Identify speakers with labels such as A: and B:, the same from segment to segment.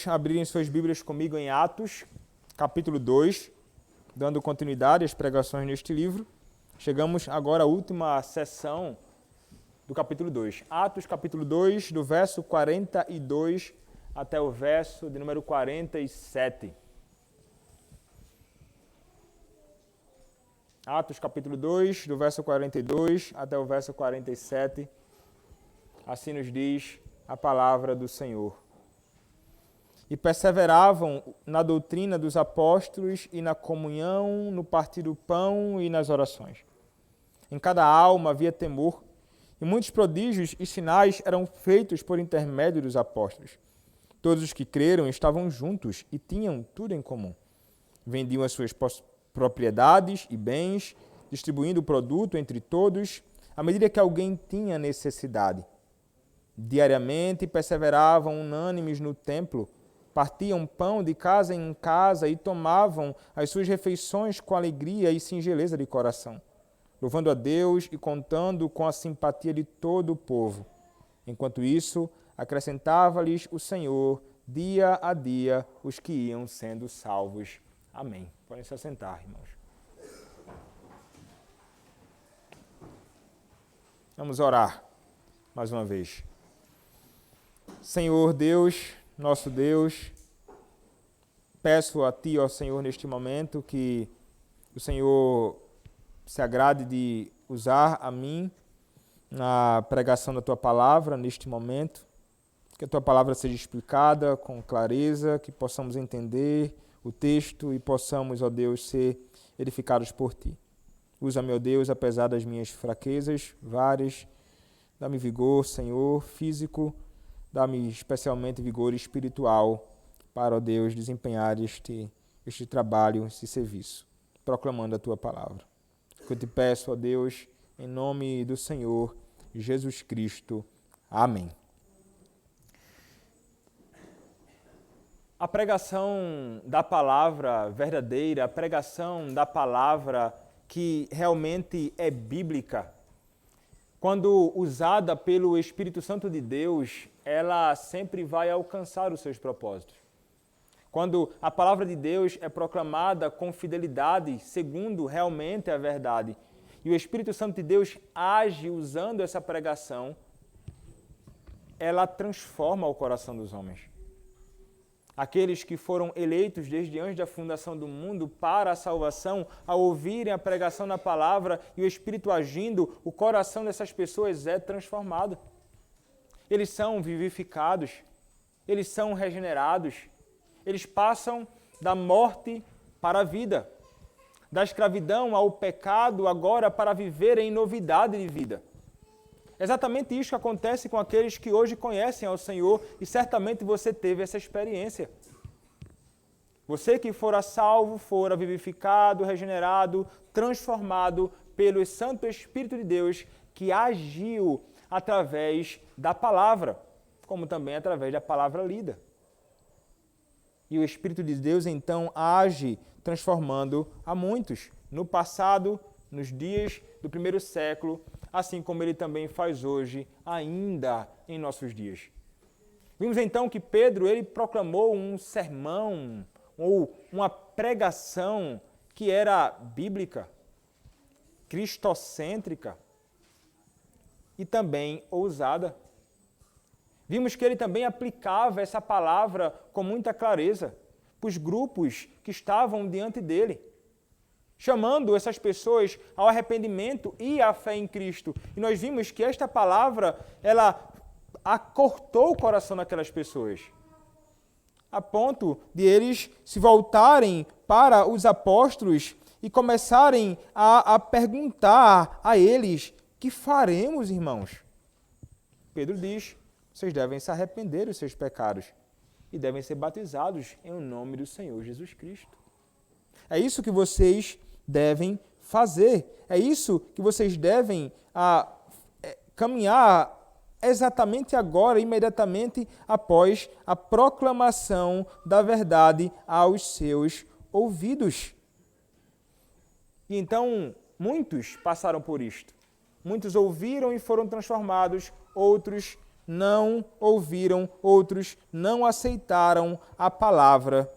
A: abrirem suas Bíblias comigo em Atos, capítulo 2, dando continuidade às pregações neste livro. Chegamos agora à última sessão do capítulo 2. Atos, capítulo 2, do verso 42 até o verso de número 47. Atos, capítulo 2, do verso 42 até o verso 47. Assim nos diz a palavra do Senhor. E perseveravam na doutrina dos apóstolos e na comunhão, no partir do pão e nas orações. Em cada alma havia temor, e muitos prodígios e sinais eram feitos por intermédio dos apóstolos. Todos os que creram estavam juntos e tinham tudo em comum. Vendiam as suas propriedades e bens, distribuindo o produto entre todos, à medida que alguém tinha necessidade. Diariamente perseveravam unânimes no templo, partiam pão de casa em casa e tomavam as suas refeições com alegria e singeleza de coração, louvando a Deus e contando com a simpatia de todo o povo. Enquanto isso, acrescentava-lhes o Senhor, dia a dia, os que iam sendo salvos. Amém. Podem se assentar, irmãos. Vamos orar mais uma vez. Senhor Deus, nosso Deus, peço a Ti, ó Senhor, neste momento, que o Senhor se agrade de usar a mim na pregação da Tua palavra neste momento, que a Tua palavra seja explicada com clareza, que possamos entender o texto e possamos, ó Deus, ser edificados por Ti. Usa, meu Deus, apesar das minhas fraquezas várias, dá-me vigor, Senhor, físico, dá-me especialmente vigor espiritual para, ó Deus, desempenhar este trabalho, esse serviço, proclamando a Tua palavra. Que eu te peço, ó Deus, em nome do Senhor Jesus Cristo. Amém. A pregação da palavra verdadeira, a pregação da palavra que realmente é bíblica, quando usada pelo Espírito Santo de Deus, ela sempre vai alcançar os seus propósitos. Quando a palavra de Deus é proclamada com fidelidade, segundo realmente a verdade, e o Espírito Santo de Deus age usando essa pregação, ela transforma o coração dos homens. Aqueles que foram eleitos desde antes da fundação do mundo para a salvação, ao ouvirem a pregação da palavra e o Espírito agindo, o coração dessas pessoas é transformado. Eles são vivificados, eles são regenerados, eles passam da morte para a vida, da escravidão ao pecado agora para viver em novidade de vida. É exatamente isso que acontece com aqueles que hoje conhecem ao Senhor e certamente você teve essa experiência. Você que fora salvo, fora vivificado, regenerado, transformado pelo Santo Espírito de Deus que agiu através da palavra, como também através da palavra lida. E o Espírito de Deus então age transformando a muitos no passado, nos dias do primeiro século, assim como ele também faz hoje, ainda em nossos dias. Vimos então que Pedro ele proclamou um sermão ou uma pregação que era bíblica, cristocêntrica e também ousada. Vimos que ele também aplicava essa palavra com muita clareza para os grupos que estavam diante dele, chamando essas pessoas ao arrependimento e à fé em Cristo. E nós vimos que esta palavra, ela acortou o coração daquelas pessoas, a ponto de eles se voltarem para os apóstolos e começarem a perguntar a eles: que faremos, irmãos? Pedro diz: vocês devem se arrepender dos seus pecados e devem ser batizados em nome do Senhor Jesus Cristo. É isso que vocês devem fazer. É isso que vocês devem caminhar exatamente agora, imediatamente após a proclamação da verdade aos seus ouvidos. E então, muitos passaram por isto. Muitos ouviram e foram transformados, outros não ouviram, outros não aceitaram a palavra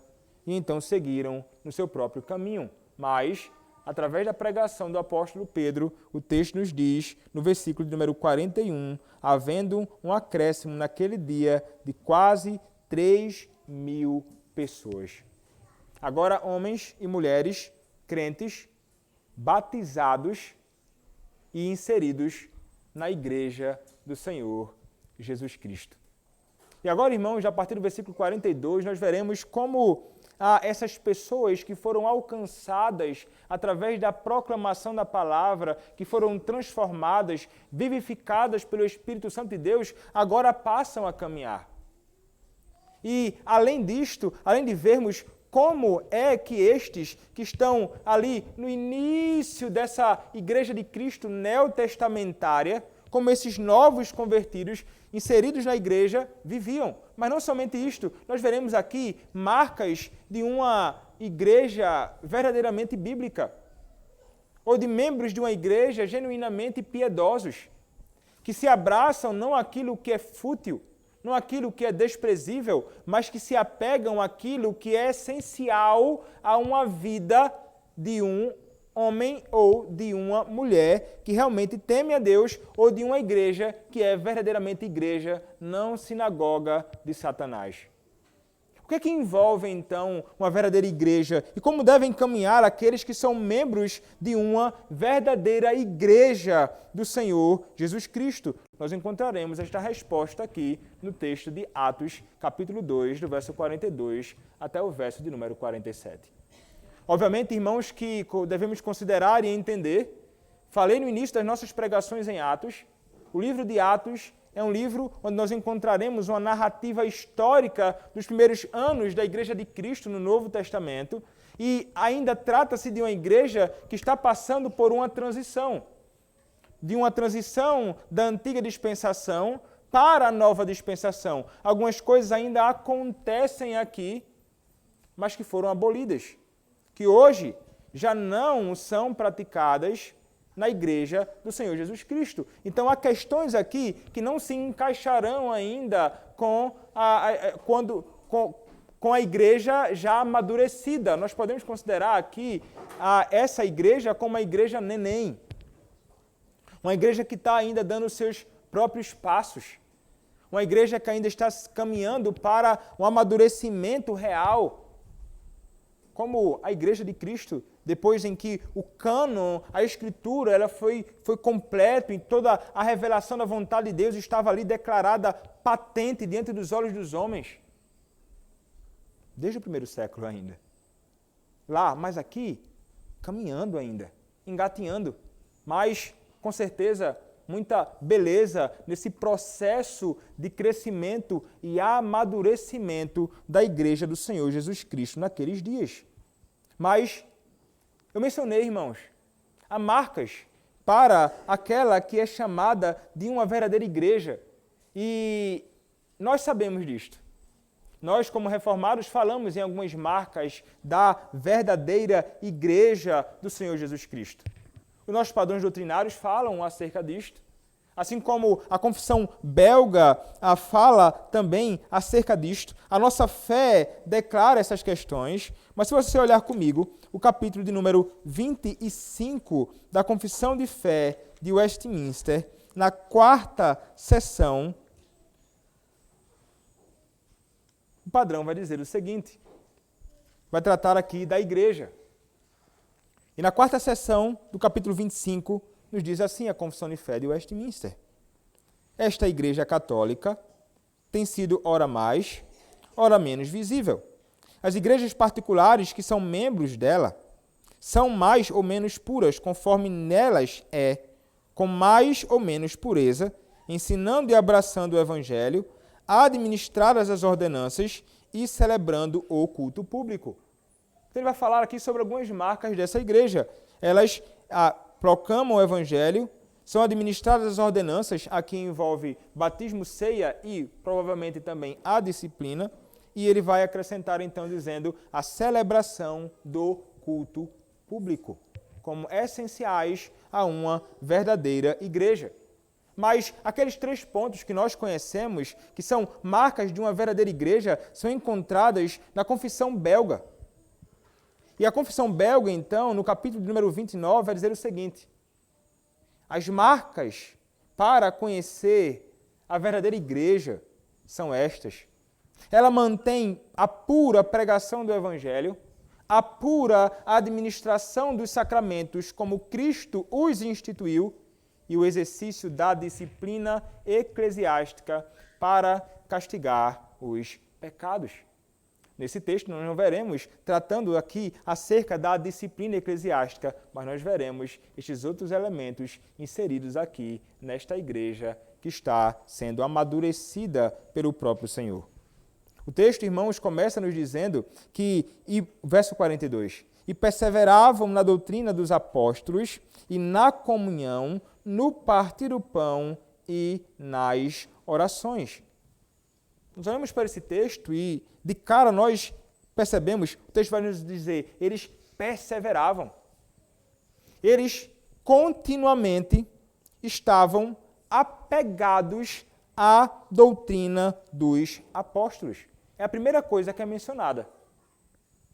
A: e então seguiram no seu próprio caminho. Mas, através da pregação do apóstolo Pedro, o texto nos diz, no versículo de número 41, havendo um acréscimo naquele dia de quase 3.000 pessoas. Agora, homens e mulheres crentes, batizados e inseridos na igreja do Senhor Jesus Cristo. E agora, irmãos, a partir do versículo 42, nós veremos como essas pessoas que foram alcançadas através da proclamação da palavra, que foram transformadas, vivificadas pelo Espírito Santo de Deus, agora passam a caminhar. E, além disto, além de vermos como é que estes que estão ali no início dessa igreja de Cristo neotestamentária, como esses novos convertidos, inseridos na igreja, viviam. Mas não somente isto, nós veremos aqui marcas de uma igreja verdadeiramente bíblica, ou de membros de uma igreja genuinamente piedosos, que se abraçam não àquilo que é fútil, não aquilo que é desprezível, mas que se apegam àquilo que é essencial a uma vida de um homem ou de uma mulher que realmente teme a Deus, ou de uma igreja que é verdadeiramente igreja, não sinagoga de Satanás. O que envolve, então, uma verdadeira igreja? E como devem caminhar aqueles que são membros de uma verdadeira igreja do Senhor Jesus Cristo? Nós encontraremos esta resposta aqui no texto de Atos, capítulo 2, do verso 42 até o verso de número 47. Obviamente, irmãos, que devemos considerar e entender, falei no início das nossas pregações em Atos, o livro de Atos é um livro onde nós encontraremos uma narrativa histórica dos primeiros anos da Igreja de Cristo no Novo Testamento, e ainda trata-se de uma igreja que está passando por uma transição, de uma transição da antiga dispensação para a nova dispensação. Algumas coisas ainda acontecem aqui, mas que foram abolidas, que hoje já não são praticadas na igreja do Senhor Jesus Cristo. Então, há questões aqui que não se encaixarão ainda com a igreja já amadurecida. Nós podemos considerar aqui essa igreja como uma igreja neném. Uma igreja que está ainda dando os seus próprios passos. Uma igreja que ainda está caminhando para um amadurecimento real. Como a igreja de Cristo, depois em que o cânon, a Escritura, ela foi completo, em toda a revelação da vontade de Deus estava ali declarada patente diante dos olhos dos homens. Desde o primeiro século ainda. Lá, mas aqui, caminhando ainda, engatinhando. Mas, com certeza, muita beleza nesse processo de crescimento e amadurecimento da igreja do Senhor Jesus Cristo naqueles dias. Mas eu mencionei, irmãos, há marcas para aquela que é chamada de uma verdadeira igreja. E nós sabemos disto. Nós, como reformados, falamos em algumas marcas da verdadeira igreja do Senhor Jesus Cristo. Os nossos padrões doutrinários falam acerca disto. Assim como a confissão belga fala também acerca disto. A nossa fé declara essas questões, mas se você olhar comigo, o capítulo de número 25 da Confissão de Fé de Westminster, na 4ª seção, o padrão vai dizer o seguinte, vai tratar aqui da igreja. E na 4ª seção do capítulo 25, nos diz assim a Confissão de Fé de Westminster. Esta igreja católica tem sido ora mais, ora menos visível. As igrejas particulares que são membros dela são mais ou menos puras, conforme nelas com mais ou menos pureza, ensinando e abraçando o Evangelho, administradas as ordenanças e celebrando o culto público. Então, ele vai falar aqui sobre algumas marcas dessa igreja. Elas proclamam o Evangelho, são administradas as ordenanças, aqui envolve batismo, ceia e provavelmente também a disciplina, e ele vai acrescentar então dizendo a celebração do culto público, como essenciais a uma verdadeira igreja. Mas aqueles 3 pontos que nós conhecemos, que são marcas de uma verdadeira igreja, são encontradas na Confissão Belga. E a Confissão Belga, então, no capítulo número 29, vai dizer o seguinte: as marcas para conhecer a verdadeira igreja são estas. Ela mantém a pura pregação do Evangelho, a pura administração dos sacramentos como Cristo os instituiu e o exercício da disciplina eclesiástica para castigar os pecados. Nesse texto nós não veremos tratando aqui acerca da disciplina eclesiástica, mas nós veremos estes outros elementos inseridos aqui nesta igreja que está sendo amadurecida pelo próprio Senhor. O texto, irmãos, começa nos dizendo que, verso 42, e perseveravam na doutrina dos apóstolos e na comunhão, no partir do pão e nas orações. Nós olhamos para esse texto e, de cara, nós percebemos, o texto vai nos dizer, eles perseveravam. Eles continuamente estavam apegados à doutrina dos apóstolos. É a primeira coisa que é mencionada.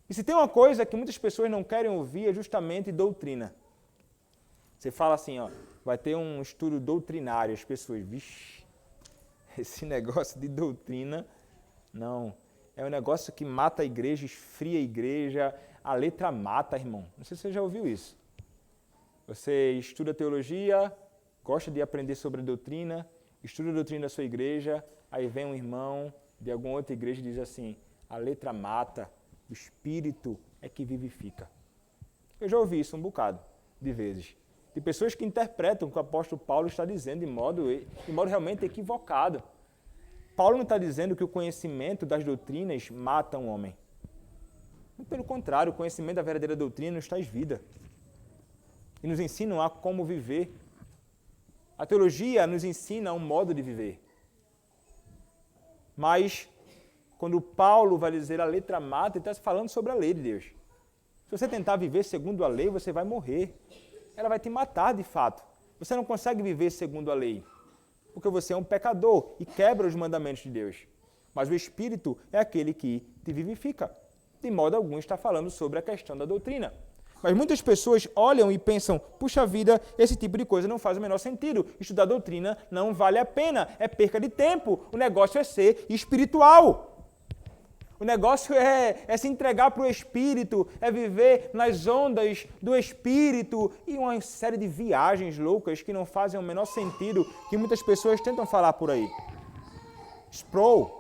A: E se tem uma coisa que muitas pessoas não querem ouvir, é justamente doutrina. Você fala assim, ó, vai ter um estudo doutrinário, as pessoas, vixe, esse negócio de doutrina, não. É um negócio que mata a igreja, esfria a igreja, a letra mata, irmão. Não sei se você já ouviu isso. Você estuda teologia, gosta de aprender sobre a doutrina, estuda a doutrina da sua igreja, aí vem um irmão de alguma outra igreja e diz assim, a letra mata, o Espírito é que vivifica. Eu já ouvi isso um bocado de vezes. De pessoas que interpretam o que o apóstolo Paulo está dizendo de modo realmente equivocado. Paulo não está dizendo que o conhecimento das doutrinas mata um homem. Pelo contrário, o conhecimento da verdadeira doutrina nos traz vida. E nos ensina a como viver. A teologia nos ensina um modo de viver. Mas, quando Paulo vai dizer a letra mata, ele está falando sobre a lei de Deus. Se você tentar viver segundo a lei, você vai morrer. Ela vai te matar de fato. Você não consegue viver segundo a lei, porque você é um pecador e quebra os mandamentos de Deus. Mas o Espírito é aquele que te vivifica. De modo algum está falando sobre a questão da doutrina. Mas muitas pessoas olham e pensam, puxa vida, esse tipo de coisa não faz o menor sentido. Estudar doutrina não vale a pena, é perca de tempo. O negócio é ser espiritual. O negócio é se entregar para o Espírito, é viver nas ondas do Espírito e uma série de viagens loucas que não fazem o menor sentido, que muitas pessoas tentam falar por aí. Sproul,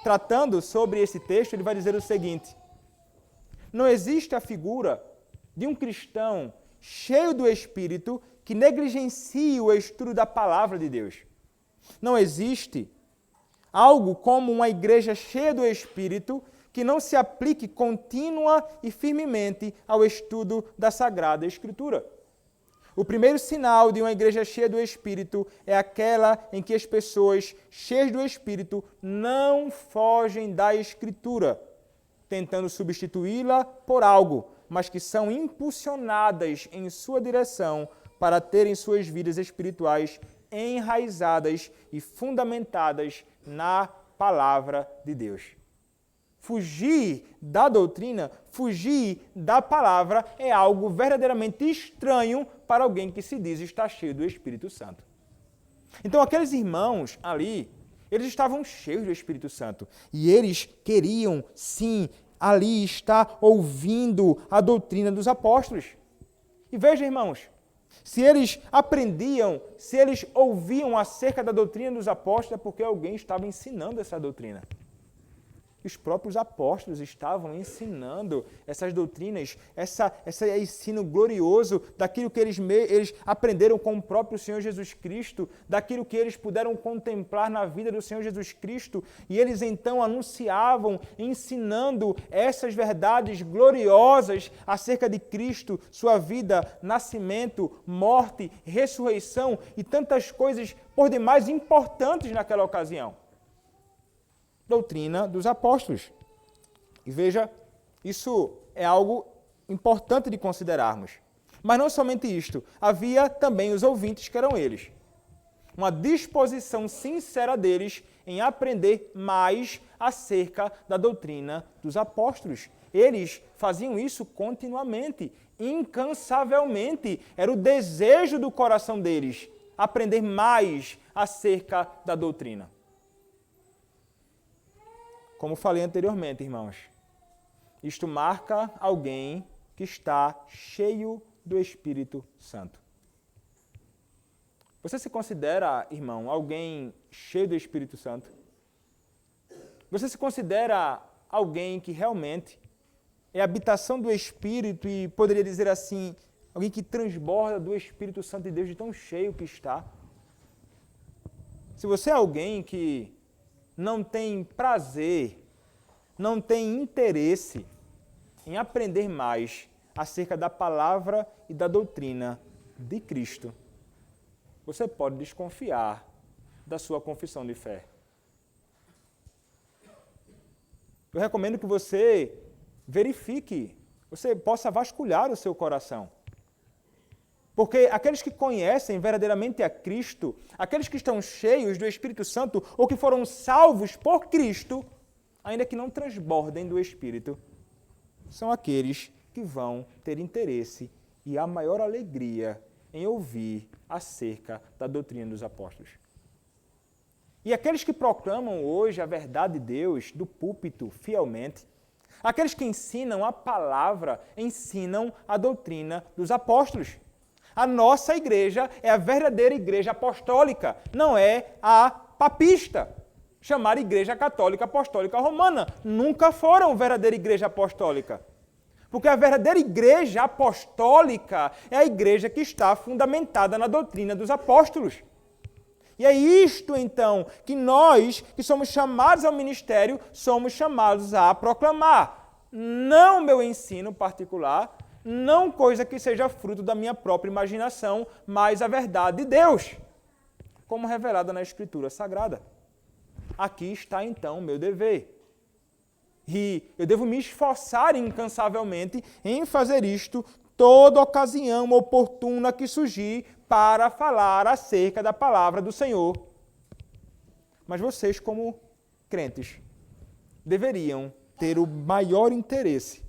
A: tratando sobre esse texto, ele vai dizer o seguinte: não existe a figura de um cristão cheio do Espírito que negligencie o estudo da palavra de Deus. Não existe algo como uma igreja cheia do Espírito que não se aplique contínua e firmemente ao estudo da Sagrada Escritura. O primeiro sinal de uma igreja cheia do Espírito é aquela em que as pessoas cheias do Espírito não fogem da Escritura, tentando substituí-la por algo, mas que são impulsionadas em sua direção para terem suas vidas espirituais enraizadas e fundamentadas na palavra de Deus. Fugir da doutrina, fugir da palavra é algo verdadeiramente estranho para alguém que se diz estar cheio do Espírito Santo. Então aqueles irmãos ali, eles estavam cheios do Espírito Santo e eles queriam, sim, ali estar ouvindo a doutrina dos apóstolos. E veja, irmãos, se eles aprendiam, se eles ouviam acerca da doutrina dos apóstolos, é porque alguém estava ensinando essa doutrina. Os próprios apóstolos estavam ensinando essas doutrinas, esse ensino glorioso daquilo que eles aprenderam com o próprio Senhor Jesus Cristo, daquilo que eles puderam contemplar na vida do Senhor Jesus Cristo, e eles então anunciavam, ensinando essas verdades gloriosas acerca de Cristo, sua vida, nascimento, morte, ressurreição e tantas coisas por demais importantes naquela ocasião. Doutrina dos apóstolos. E veja, isso é algo importante de considerarmos. Mas não somente isto, havia também os ouvintes que eram eles. uma disposição sincera deles em aprender mais acerca da doutrina dos apóstolos. Eles faziam isso continuamente, incansavelmente. Era o desejo do coração deles, aprender mais acerca da doutrina. Como falei anteriormente, irmãos, isto marca alguém que está cheio do Espírito Santo. Você se considera, irmão, alguém cheio do Espírito Santo? Você se considera alguém que realmente é habitação do Espírito e poderia dizer assim, alguém que transborda do Espírito Santo de Deus de tão cheio que está? Se você é alguém que não tem prazer, não tem interesse em aprender mais acerca da palavra e da doutrina de Cristo, você pode desconfiar da sua confissão de fé. Eu recomendo que você verifique, você possa vasculhar o seu coração. Porque aqueles que conhecem verdadeiramente a Cristo, aqueles que estão cheios do Espírito Santo ou que foram salvos por Cristo, ainda que não transbordem do Espírito, são aqueles que vão ter interesse e a maior alegria em ouvir acerca da doutrina dos apóstolos. E aqueles que proclamam hoje a verdade de Deus do púlpito fielmente, aqueles que ensinam a palavra, ensinam a doutrina dos apóstolos. A nossa igreja é a verdadeira igreja apostólica, não é a papista, chamada Igreja Católica Apostólica Romana. Nunca foram verdadeira igreja apostólica. Porque a verdadeira igreja apostólica é a igreja que está fundamentada na doutrina dos apóstolos. E é isto, então, que nós, que somos chamados ao ministério, somos chamados a proclamar. Não meu ensino particular, não coisa que seja fruto da minha própria imaginação, mas a verdade de Deus, como revelada na Escritura Sagrada. Aqui está, então, o meu dever. E eu devo me esforçar incansavelmente em fazer isto toda ocasião oportuna que surgir para falar acerca da palavra do Senhor. Mas vocês, como crentes, deveriam ter o maior interesse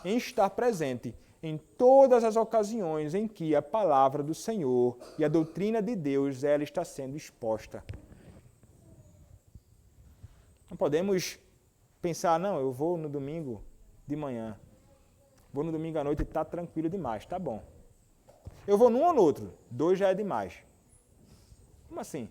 A: em estar presente em todas as ocasiões em que a palavra do Senhor e a doutrina de Deus ela está sendo exposta. Não podemos pensar, não, eu vou no domingo de manhã, vou no domingo à noite e está tranquilo demais, tá bom. Eu vou num ou no outro, 2 já é demais. Como assim?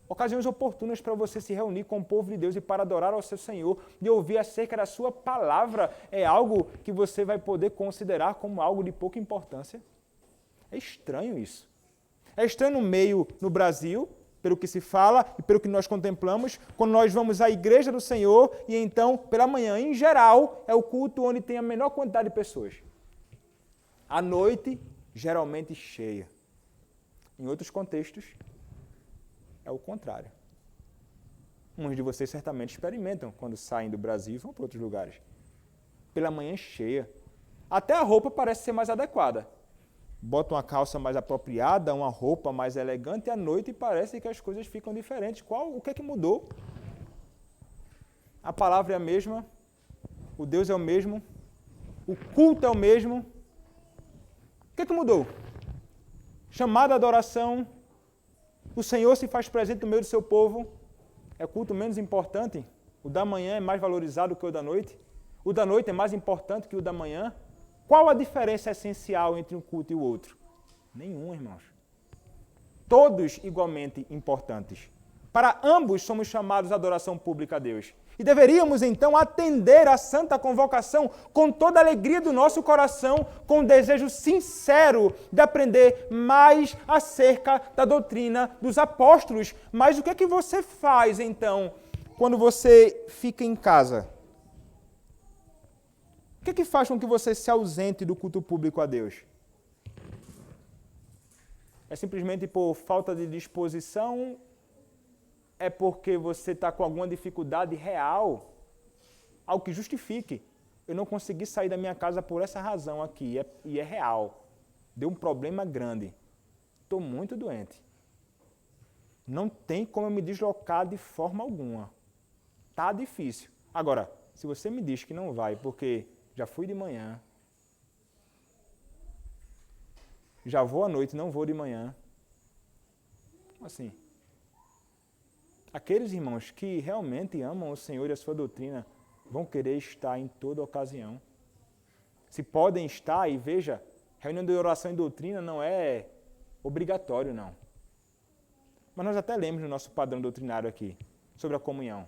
A: Ocasiões oportunas para você se reunir com o povo de Deus e para adorar ao seu Senhor, de ouvir acerca da sua palavra, é algo que você vai poder considerar como algo de pouca importância? É estranho isso. É estranho no Brasil, pelo que se fala e pelo que nós contemplamos, quando nós vamos à igreja do Senhor e então, pela manhã, em geral, é o culto onde tem a menor quantidade de pessoas. À noite, geralmente cheia. Em outros contextos, é o contrário. Muitos de vocês certamente experimentam quando saem do Brasil e vão para outros lugares. Pela manhã cheia. Até a roupa parece ser mais adequada. Bota uma calça mais apropriada, uma roupa mais elegante e à noite parece que as coisas ficam diferentes. O que é que mudou? A palavra é a mesma, o Deus é o mesmo, o culto é o mesmo. O que é que mudou? Chamada adoração, o Senhor se faz presente no meio do seu povo. É o culto menos importante? O da manhã é mais valorizado que o da noite? O da noite é mais importante que o da manhã? Qual a diferença essencial entre um culto e o outro? Nenhum, irmãos. Todos igualmente importantes. Para ambos somos chamados à adoração pública a Deus. E deveríamos, então, atender à santa convocação com toda a alegria do nosso coração, com um desejo sincero de aprender mais acerca da doutrina dos apóstolos. Mas o que é que você faz, então, quando você fica em casa? O que é que faz com que você se ausente do culto público a Deus? É simplesmente por falta de disposição? É porque você está com alguma dificuldade real? Algo que justifique. Eu não consegui sair da minha casa por essa razão aqui, e é real. Deu um problema grande. estou muito doente. Não tem como eu me deslocar de forma alguma. Tá difícil. Agora, se você me diz que não vai porque já fui de manhã, já vou à noite, não vou de manhã. Como assim? Aqueles irmãos que realmente amam o Senhor e a sua doutrina vão querer estar em toda ocasião. Se podem estar, e veja, reunião de oração e doutrina não é obrigatório, não. Mas nós até lemos no nosso padrão doutrinário aqui, sobre a comunhão.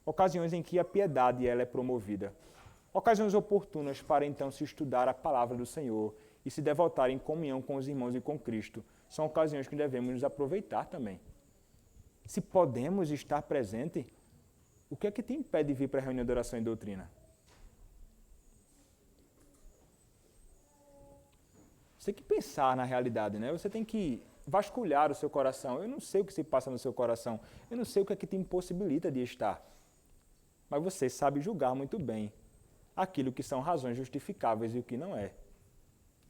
A: Ocasiões em que a piedade ela é promovida. Ocasiões oportunas para então se estudar a palavra do Senhor e se devotar em comunhão com os irmãos e com Cristo. São ocasiões que devemos nos aproveitar também. Se podemos estar presente, o que é que te impede de vir para a reunião de oração e doutrina? Você tem que pensar na realidade, né? Você tem que vasculhar o seu coração. Eu não sei o que se passa no seu coração. Eu não sei o que é que te impossibilita de estar. Mas você sabe julgar muito bem aquilo que são razões justificáveis e o que não é.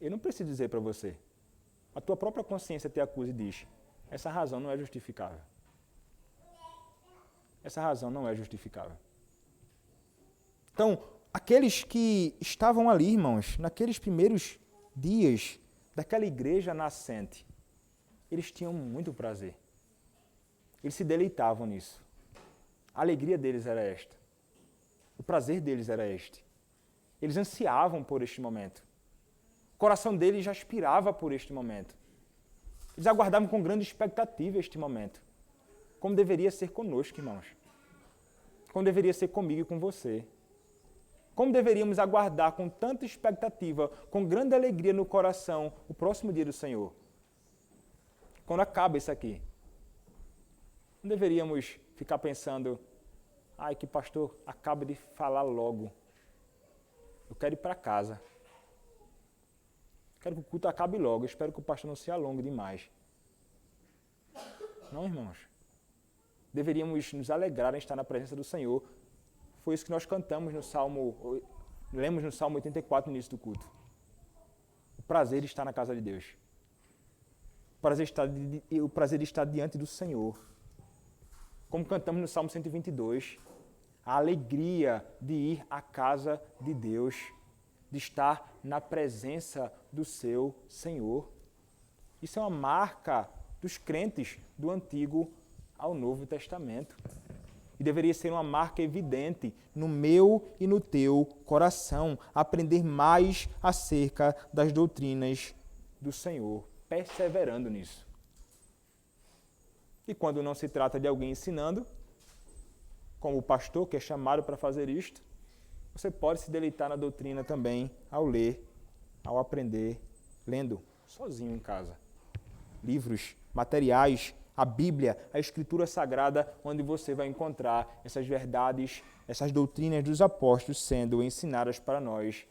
A: Eu não preciso dizer para você. A tua própria consciência te acusa e diz, essa razão não é justificável. Essa razão não é justificável. Então, aqueles que estavam ali, irmãos, naqueles primeiros dias daquela igreja nascente, eles tinham muito prazer. Eles se deleitavam nisso. A alegria deles era esta. O prazer deles era este. Eles ansiavam por este momento. O coração deles já aspirava por este momento. Eles aguardavam com grande expectativa este momento. Como deveria ser conosco, irmãos. Como deveria ser comigo e com você. Como deveríamos aguardar com tanta expectativa, com grande alegria no coração, o próximo dia do Senhor. Quando acaba isso aqui. Não deveríamos ficar pensando, ai, que pastor acaba de falar logo. Eu quero ir para casa. Quero que o culto acabe logo. Eu espero que o pastor não se alongue demais. Não, irmãos. Deveríamos nos alegrar em estar na presença do Senhor. Foi isso que nós cantamos no Salmo, lemos no Salmo 84 no início do culto. O prazer de estar na casa de Deus. O prazer de estar diante do Senhor. Como cantamos no Salmo 122, a alegria de ir à casa de Deus, de estar na presença do seu Senhor. Isso é uma marca dos crentes do Antigo ao Novo Testamento. E deveria ser uma marca evidente no meu e no teu coração, aprender mais acerca das doutrinas do Senhor, perseverando nisso. E quando não se trata de alguém ensinando, como o pastor que é chamado para fazer isto, você pode se deleitar na doutrina também ao ler, ao aprender, lendo sozinho em casa. Livros, materiais, a Bíblia, a Escritura Sagrada, onde você vai encontrar essas verdades, essas doutrinas dos apóstolos sendo ensinadas para nós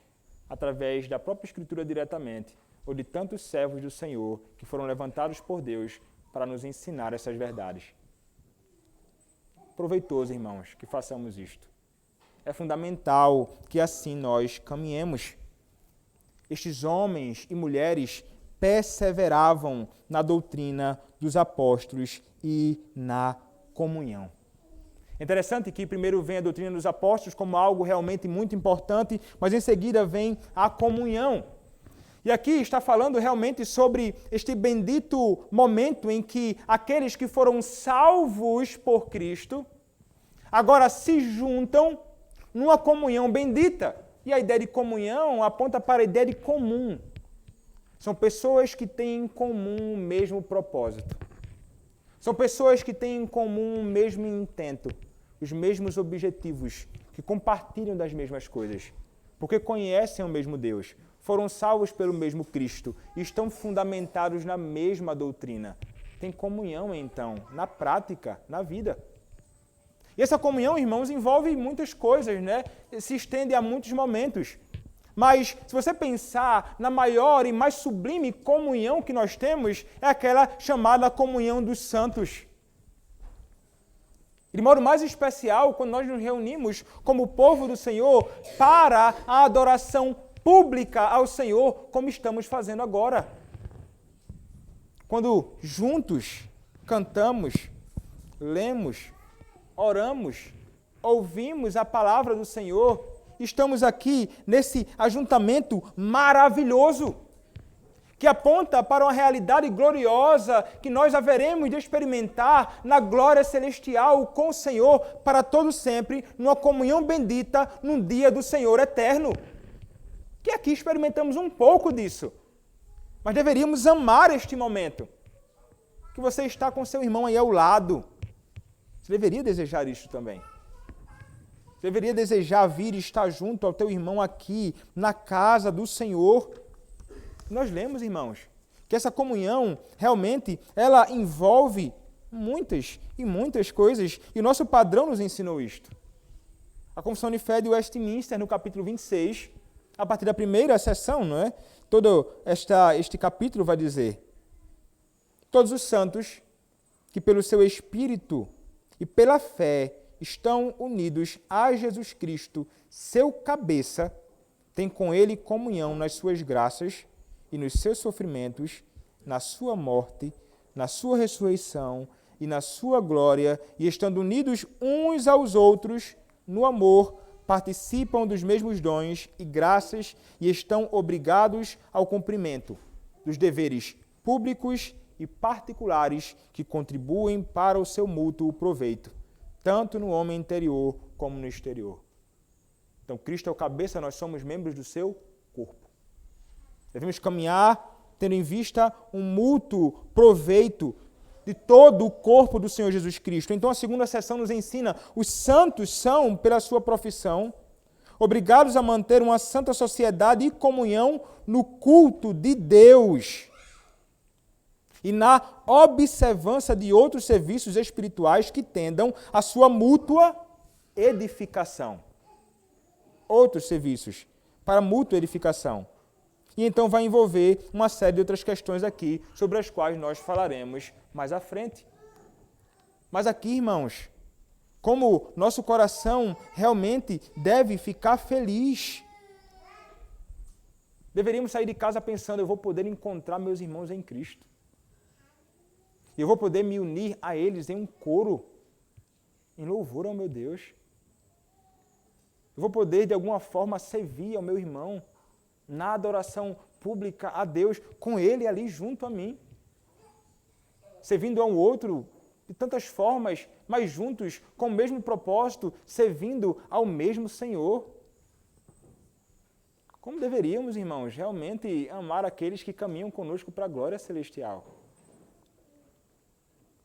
A: através da própria Escritura diretamente, ou de tantos servos do Senhor que foram levantados por Deus para nos ensinar essas verdades. Proveitoso, irmãos, que façamos isto. É fundamental que assim nós caminhemos. Estes homens e mulheres perseveravam na doutrina dos apóstolos e na comunhão. Interessante que primeiro vem a doutrina dos apóstolos como algo realmente muito importante, mas em seguida vem a comunhão. E aqui está falando realmente sobre este bendito momento em que aqueles que foram salvos por Cristo agora se juntam numa comunhão bendita. E a ideia de comunhão aponta para a ideia de comum. São pessoas que têm em comum o mesmo propósito. São pessoas que têm em comum o mesmo intento, os mesmos objetivos, que compartilham das mesmas coisas, porque conhecem o mesmo Deus, foram salvos pelo mesmo Cristo e estão fundamentados na mesma doutrina. Tem comunhão, então, na prática, na vida. E essa comunhão, irmãos, envolve muitas coisas, né? Se estende a muitos momentos. Mas, se você pensar na maior e mais sublime comunhão que nós temos, é aquela chamada comunhão dos santos. E de modo mais especial, quando nós nos reunimos como povo do Senhor para a adoração pública ao Senhor, como estamos fazendo agora. quando juntos cantamos, lemos, oramos, ouvimos a palavra do Senhor, estamos aqui nesse ajuntamento maravilhoso, que aponta para uma realidade gloriosa que nós haveremos de experimentar na glória celestial com o Senhor para todo sempre, numa comunhão bendita, num dia do Senhor eterno. Que aqui experimentamos um pouco disso, mas deveríamos amar este momento, que você está com seu irmão aí ao lado. Você deveria desejar isso também. Você deveria desejar vir e estar junto ao teu irmão aqui, na casa do Senhor. Nós lemos, irmãos, que essa comunhão realmente ela envolve muitas e muitas coisas, e o nosso padrão nos ensinou isto. A Confissão de Fé de Westminster, no capítulo 26, a partir da primeira sessão, não é? Todo este capítulo vai dizer: todos os santos que pelo seu Espírito e pela fé estão unidos a Jesus Cristo, seu cabeça, têm com ele comunhão nas suas graças e nos seus sofrimentos, na sua morte, na sua ressurreição e na sua glória, e estando unidos uns aos outros no amor, participam dos mesmos dons e graças e estão obrigados ao cumprimento dos deveres públicos e particulares que contribuem para o seu mútuo proveito, tanto no homem interior como no exterior. Então, Cristo é o cabeça, nós somos membros do seu corpo. Devemos caminhar tendo em vista um mútuo proveito de todo o corpo do Senhor Jesus Cristo. Então, a segunda seção nos ensina: os santos são, pela sua profissão, obrigados a manter uma santa sociedade e comunhão no culto de Deus e na observância de outros serviços espirituais que tendam à sua mútua edificação. Outros serviços para mútua edificação. E então vai envolver uma série de outras questões aqui, sobre as quais nós falaremos mais à frente. Mas aqui, irmãos, como nosso coração realmente deve ficar feliz. Deveríamos sair de casa pensando: eu vou poder encontrar meus irmãos em Cristo. Eu vou poder me unir a eles em um coro, em louvor ao meu Deus. Eu vou poder, de alguma forma, servir ao meu irmão na adoração pública a Deus, com ele ali junto a mim. Servindo ao outro de tantas formas, mas juntos, com o mesmo propósito, servindo ao mesmo Senhor. Como deveríamos, irmãos, realmente amar aqueles que caminham conosco para a glória celestial?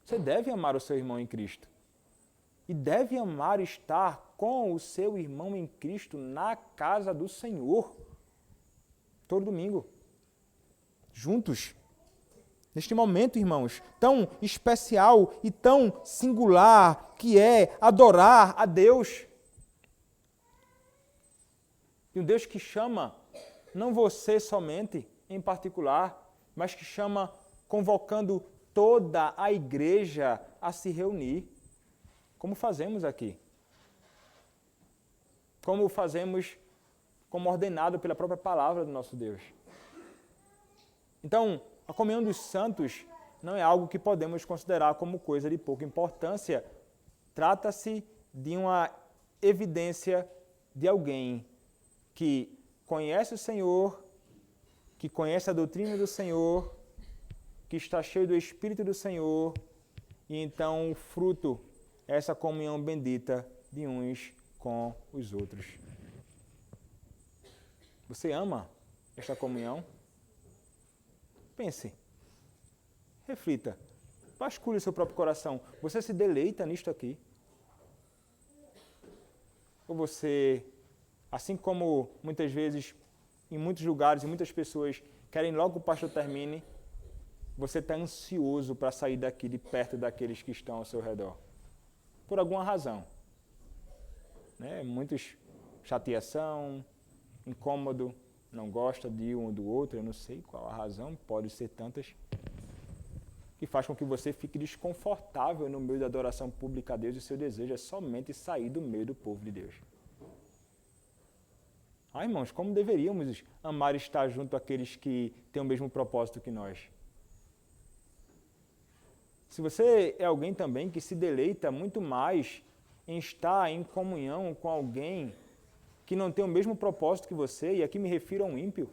A: Você deve amar o seu irmão em Cristo. E deve amar estar com o seu irmão em Cristo na casa do Senhor. Todo domingo. Juntos. Neste momento, irmãos, tão especial e tão singular que é adorar a Deus. E um Deus que chama, não você somente, em particular, mas que chama convocando toda a igreja a se reunir, como fazemos aqui. Como fazemos, como ordenado pela própria palavra do nosso Deus. Então, a comunhão dos santos não é algo que podemos considerar como coisa de pouca importância. Trata-se de uma evidência de alguém que conhece o Senhor, que conhece a doutrina do Senhor, que está cheio do Espírito do Senhor, e então o fruto é essa comunhão bendita de uns com os outros. Você ama esta comunhão? Pense, reflita, vasculhe o seu próprio coração. Você se deleita nisto aqui? Ou você, assim como muitas vezes, em muitos lugares e muitas pessoas querem logo que o pastor termine, você está ansioso para sair daqui, de perto daqueles que estão ao seu redor? Por alguma razão. Né? Muitos, chateação, incômodo, não gosta de um ou do outro, eu não sei qual a razão, pode ser tantas, que faz com que você fique desconfortável no meio da adoração pública a Deus, e seu desejo é somente sair do meio do povo de Deus. Irmãos, como deveríamos amar estar junto àqueles que têm o mesmo propósito que nós? se você é alguém também que se deleita muito mais em estar em comunhão com alguém que não tem o mesmo propósito que você, e aqui me refiro a um ímpio,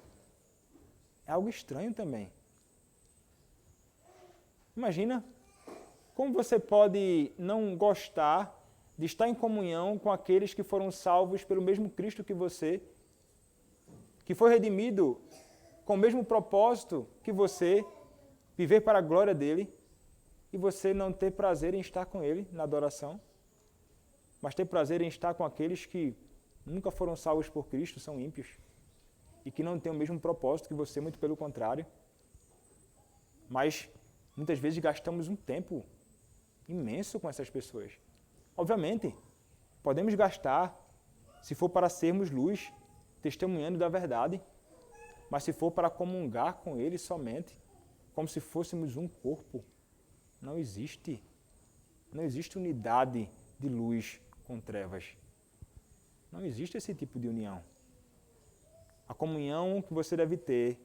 A: é algo estranho também. Imagina como você pode não gostar de estar em comunhão com aqueles que foram salvos pelo mesmo Cristo que você, que foi redimido com o mesmo propósito que você, viver para a glória dele, e você não ter prazer em estar com ele na adoração, mas ter prazer em estar com aqueles que nunca foram salvos por Cristo, são ímpios, e que não têm o mesmo propósito que você, muito pelo contrário. Mas muitas vezes gastamos um tempo imenso com essas pessoas. Obviamente, podemos gastar se for para sermos luz, testemunhando da verdade, mas se for para comungar com ele somente, como se fôssemos um corpo, não existe unidade de luz com trevas. Não existe esse tipo de união. A comunhão que você deve ter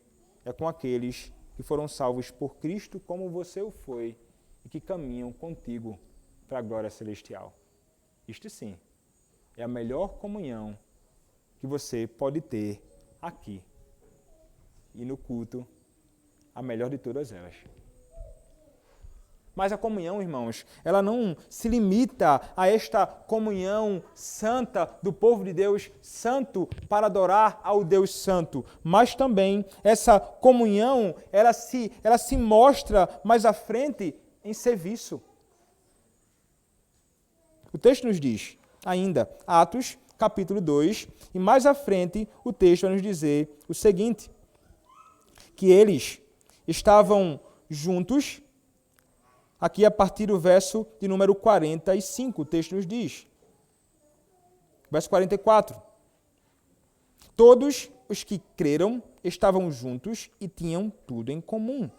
A: é com aqueles que foram salvos por Cristo como você o foi e que caminham contigo para a glória celestial. Isto sim, é a melhor comunhão que você pode ter aqui. E no culto, a melhor de todas elas. Mas a comunhão, irmãos, ela não se limita a esta comunhão santa do povo de Deus, santo para adorar ao Deus santo, mas também essa comunhão, ela se mostra mais à frente em serviço. O texto nos diz, ainda, Atos, capítulo 2, e mais à frente o texto vai nos dizer o seguinte, que eles estavam juntos. Aqui, a partir do verso de número 45, o texto nos diz. Verso 44. Todos os que creram estavam juntos e tinham tudo em comum.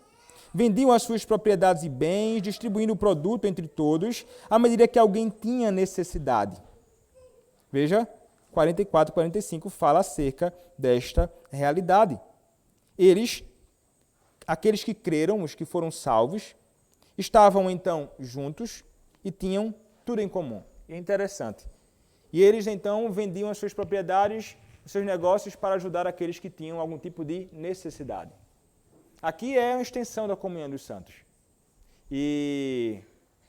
A: Vendiam as suas propriedades e bens, distribuindo o produto entre todos, à medida que alguém tinha necessidade. Veja, 44 e 45 fala acerca desta realidade. Aqueles que creram, os que foram salvos, estavam então juntos e tinham tudo em comum. É interessante. E eles então vendiam as suas propriedades, os seus negócios para ajudar aqueles que tinham algum tipo de necessidade. Aqui é uma extensão da comunhão dos santos.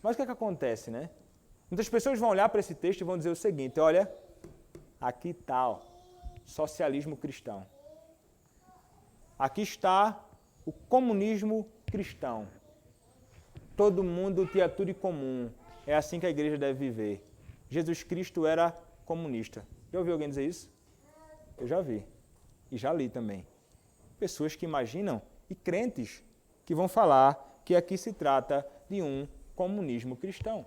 A: Mas o que é que acontece, né? Muitas pessoas vão olhar para esse texto e vão dizer o seguinte, olha, aqui está, socialismo cristão. Aqui está o comunismo cristão. Todo mundo tinha tudo em comum. É assim que a igreja deve viver. Jesus Cristo era comunista. Já ouviu alguém dizer isso? Eu já vi. E já li também. Pessoas que imaginam, e crentes, que vão falar que aqui se trata de um comunismo cristão.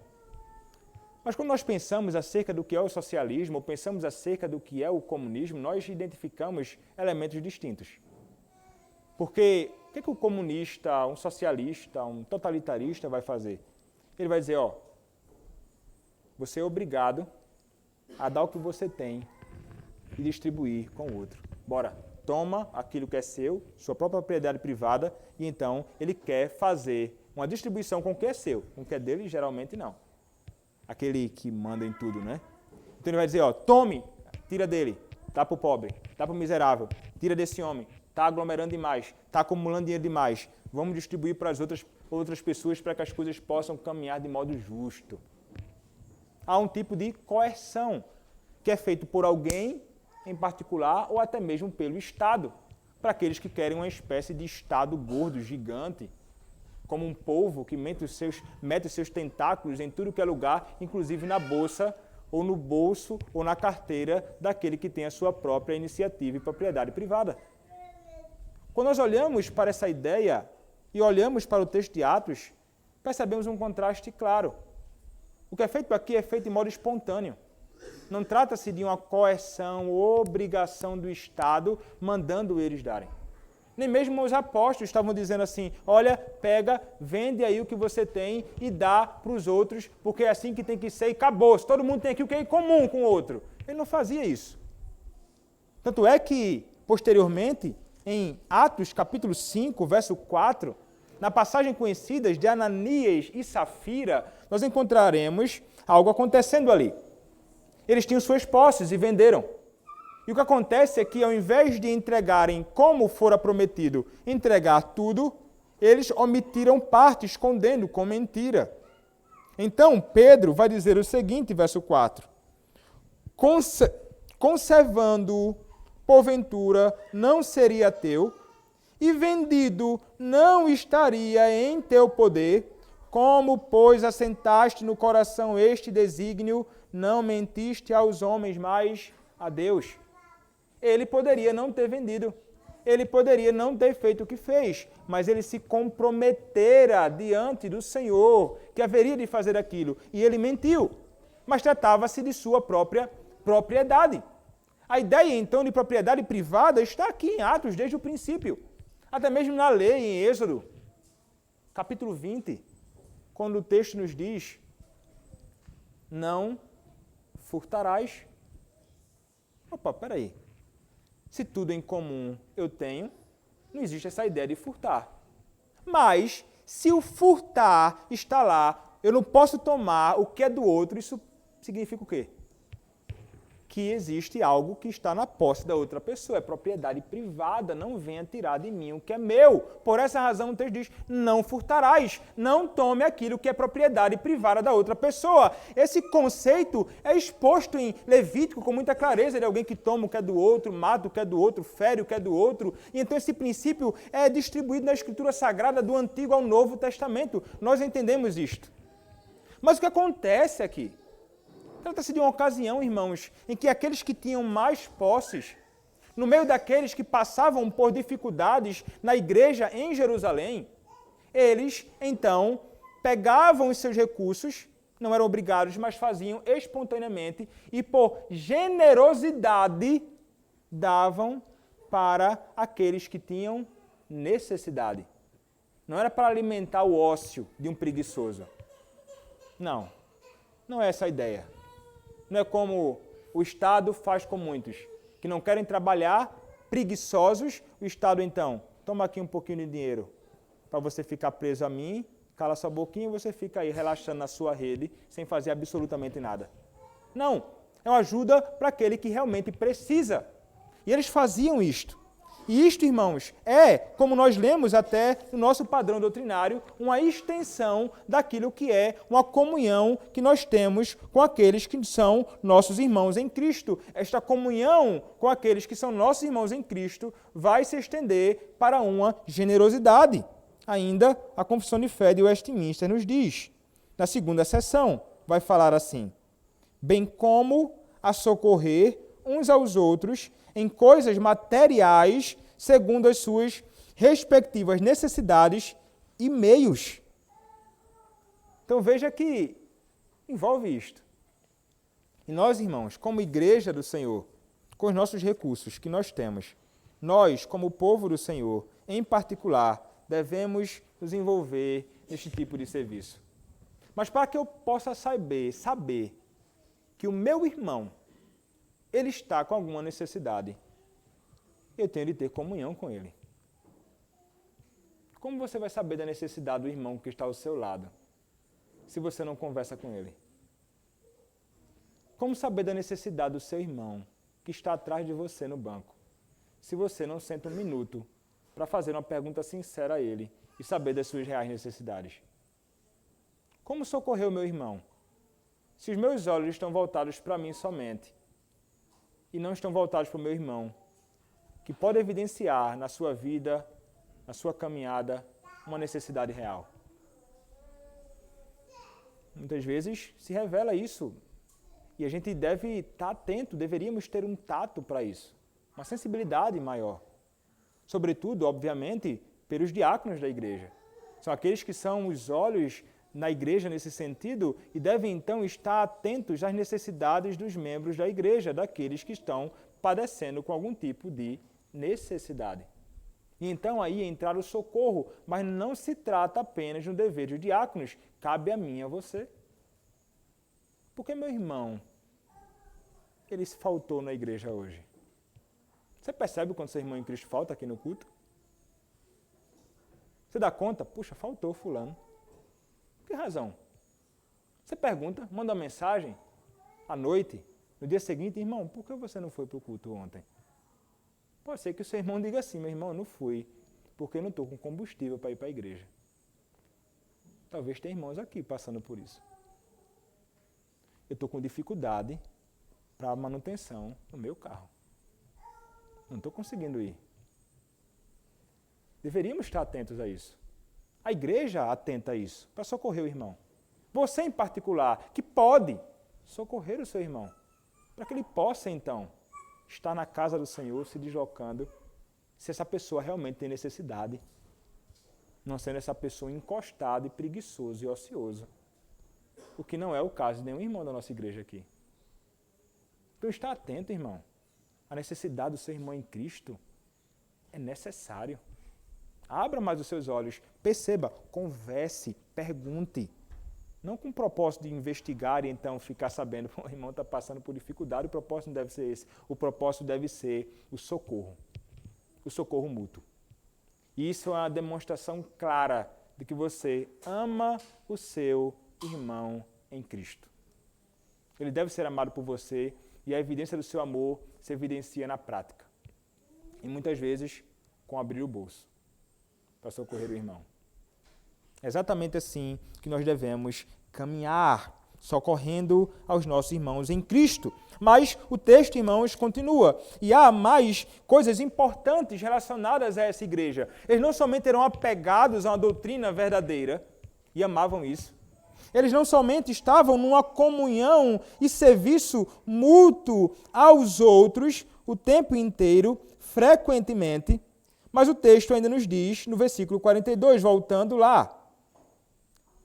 A: Mas quando nós pensamos acerca do que é o socialismo, ou pensamos acerca do que é o comunismo, nós identificamos elementos distintos. Porque o que o comunista, um socialista, um totalitarista vai fazer? Ele vai dizer, você é obrigado a dar o que você tem e distribuir com o outro. Bora, toma aquilo que é seu, sua própria propriedade privada, e então ele quer fazer uma distribuição com o que é seu, com o que é dele, geralmente não. Aquele que manda em tudo, né? Então ele vai dizer, tome, tira dele, dá para o pobre, dá para o miserável, tira desse homem, está aglomerando demais, está acumulando dinheiro demais, vamos distribuir para as outras pessoas para que as coisas possam caminhar de modo justo. Há um tipo de coerção que é feito por alguém em particular ou até mesmo pelo Estado, para aqueles que querem uma espécie de Estado gordo, gigante, como um polvo que mete os seus tentáculos em tudo que é lugar, inclusive na bolsa, ou no bolso, ou na carteira daquele que tem a sua própria iniciativa e propriedade privada. Quando nós olhamos para essa ideia e olhamos para o texto de Atos, percebemos um contraste claro. O que é feito aqui é feito de modo espontâneo. Não trata-se de uma coerção ou obrigação do Estado mandando eles darem. Nem mesmo os apóstolos estavam dizendo assim, olha, pega, vende aí o que você tem e dá para os outros, porque é assim que tem que ser e acabou. Todo mundo tem aqui o que é em comum com o outro. Ele não fazia isso. Tanto é que, posteriormente, em Atos capítulo 5, verso 4, na passagem conhecida de Ananias e Safira, nós encontraremos algo acontecendo ali. Eles tinham suas posses e venderam. E o que acontece é que, ao invés de entregarem como fora prometido, entregar tudo, eles omitiram parte, escondendo com mentira. Então, Pedro vai dizer o seguinte, verso 4. Conservando, porventura, não seria teu, e vendido não estaria em teu poder, como, pois, assentaste no coração este desígnio, não mentiste aos homens, mas a Deus. Ele poderia não ter vendido, ele poderia não ter feito o que fez, mas ele se comprometera diante do Senhor que haveria de fazer aquilo, e ele mentiu, mas tratava-se de sua própria propriedade. A ideia, então, de propriedade privada está aqui em Atos desde o princípio, até mesmo na lei, em Êxodo, capítulo 20, quando o texto nos diz, não furtarás. Opa, peraí. Se tudo em comum eu tenho, não existe essa ideia de furtar. Mas, se o furtar está lá, eu não posso tomar o que é do outro, isso significa o quê? Que existe algo que está na posse da outra pessoa, é propriedade privada, não venha tirar de mim o que é meu. Por essa razão o texto diz, não furtarás, não tome aquilo que é propriedade privada da outra pessoa. Esse conceito é exposto em Levítico com muita clareza, de alguém que toma o que é do outro, mata o que é do outro, fere o que é do outro. E então esse princípio é distribuído na Escritura Sagrada do Antigo ao Novo Testamento. Nós entendemos isto. Mas o que acontece aqui? Trata-se de uma ocasião, irmãos, em que aqueles que tinham mais posses, no meio daqueles que passavam por dificuldades na igreja em Jerusalém, eles, então, pegavam os seus recursos, não eram obrigados, mas faziam espontaneamente e por generosidade davam para aqueles que tinham necessidade. Não era para alimentar o ócio de um preguiçoso. Não, não é essa a ideia. Não é como o Estado faz com muitos, que não querem trabalhar, preguiçosos, o Estado então, toma aqui um pouquinho de dinheiro para você ficar preso a mim, cala sua boquinha e você fica aí relaxando na sua rede, sem fazer absolutamente nada. Não, é uma ajuda para aquele que realmente precisa. E eles faziam isto. E isto, irmãos, é, como nós lemos até no nosso padrão doutrinário, uma extensão daquilo que é uma comunhão que nós temos com aqueles que são nossos irmãos em Cristo. Esta comunhão com aqueles que são nossos irmãos em Cristo vai se estender para uma generosidade. Ainda a Confissão de Fé de Westminster nos diz, na segunda seção, vai falar assim, bem como a socorrer uns aos outros em coisas materiais, segundo as suas respectivas necessidades e meios. Então veja que envolve isto. E nós, irmãos, como igreja do Senhor, com os nossos recursos que nós temos, nós, como povo do Senhor, em particular, devemos nos envolver neste tipo de serviço. Mas para que eu possa saber que o meu irmão ele está com alguma necessidade, eu tenho de ter comunhão com ele. Como você vai saber da necessidade do irmão que está ao seu lado, se você não conversa com ele? Como saber da necessidade do seu irmão que está atrás de você no banco, se você não senta um minuto para fazer uma pergunta sincera a ele e saber das suas reais necessidades? Como socorrer o meu irmão, se os meus olhos estão voltados para mim somente, e não estão voltados para o meu irmão, que pode evidenciar na sua vida, na sua caminhada, uma necessidade real? Muitas vezes se revela isso, e a gente deve estar atento, deveríamos ter um tato para isso, uma sensibilidade maior. Sobretudo, obviamente, pelos diáconos da igreja. São aqueles que são os olhos na igreja nesse sentido e devem então estar atentos às necessidades dos membros da igreja, daqueles que estão padecendo com algum tipo de necessidade. E então aí entrar o socorro, mas não se trata apenas de um dever dos diáconos, cabe a mim e a você. Porque meu irmão, ele se faltou na igreja hoje. Você percebe quando seu irmão em Cristo falta aqui no culto? Você dá conta? Puxa, faltou fulano. Por que razão? Você pergunta, manda uma mensagem à noite, no dia seguinte, irmão, por que você não foi para o culto ontem? Pode ser que o seu irmão diga assim, meu irmão, eu não fui, porque eu não estou com combustível para ir para a igreja. Talvez tenha irmãos aqui passando por isso. Eu estou com dificuldade para a manutenção do meu carro. Não estou conseguindo ir. Deveríamos estar atentos a isso. A igreja atenta a isso, para socorrer o irmão. Você em particular, que pode socorrer o seu irmão, para que ele possa então estar na casa do Senhor, se deslocando, se essa pessoa realmente tem necessidade, não sendo essa pessoa encostada e preguiçoso e ocioso. O que não é o caso de nenhum irmão da nossa igreja aqui. Então está atento, irmão. A necessidade do seu irmão em Cristo é necessário. Abra mais os seus olhos, perceba, converse, pergunte. Não com o propósito de investigar e então ficar sabendo que o irmão está passando por dificuldade, o propósito não deve ser esse. O propósito deve ser o socorro mútuo. E isso é uma demonstração clara de que você ama o seu irmão em Cristo. Ele deve ser amado por você e a evidência do seu amor se evidencia na prática. E muitas vezes com abrir o bolso para socorrer o irmão. É exatamente assim que nós devemos caminhar, socorrendo aos nossos irmãos em Cristo. Mas o texto, irmãos, continua. E há mais coisas importantes relacionadas a essa igreja. Eles não somente eram apegados a uma doutrina verdadeira e amavam isso. Eles não somente estavam numa comunhão e serviço mútuo aos outros o tempo inteiro, frequentemente, mas o texto ainda nos diz, no versículo 42, voltando lá,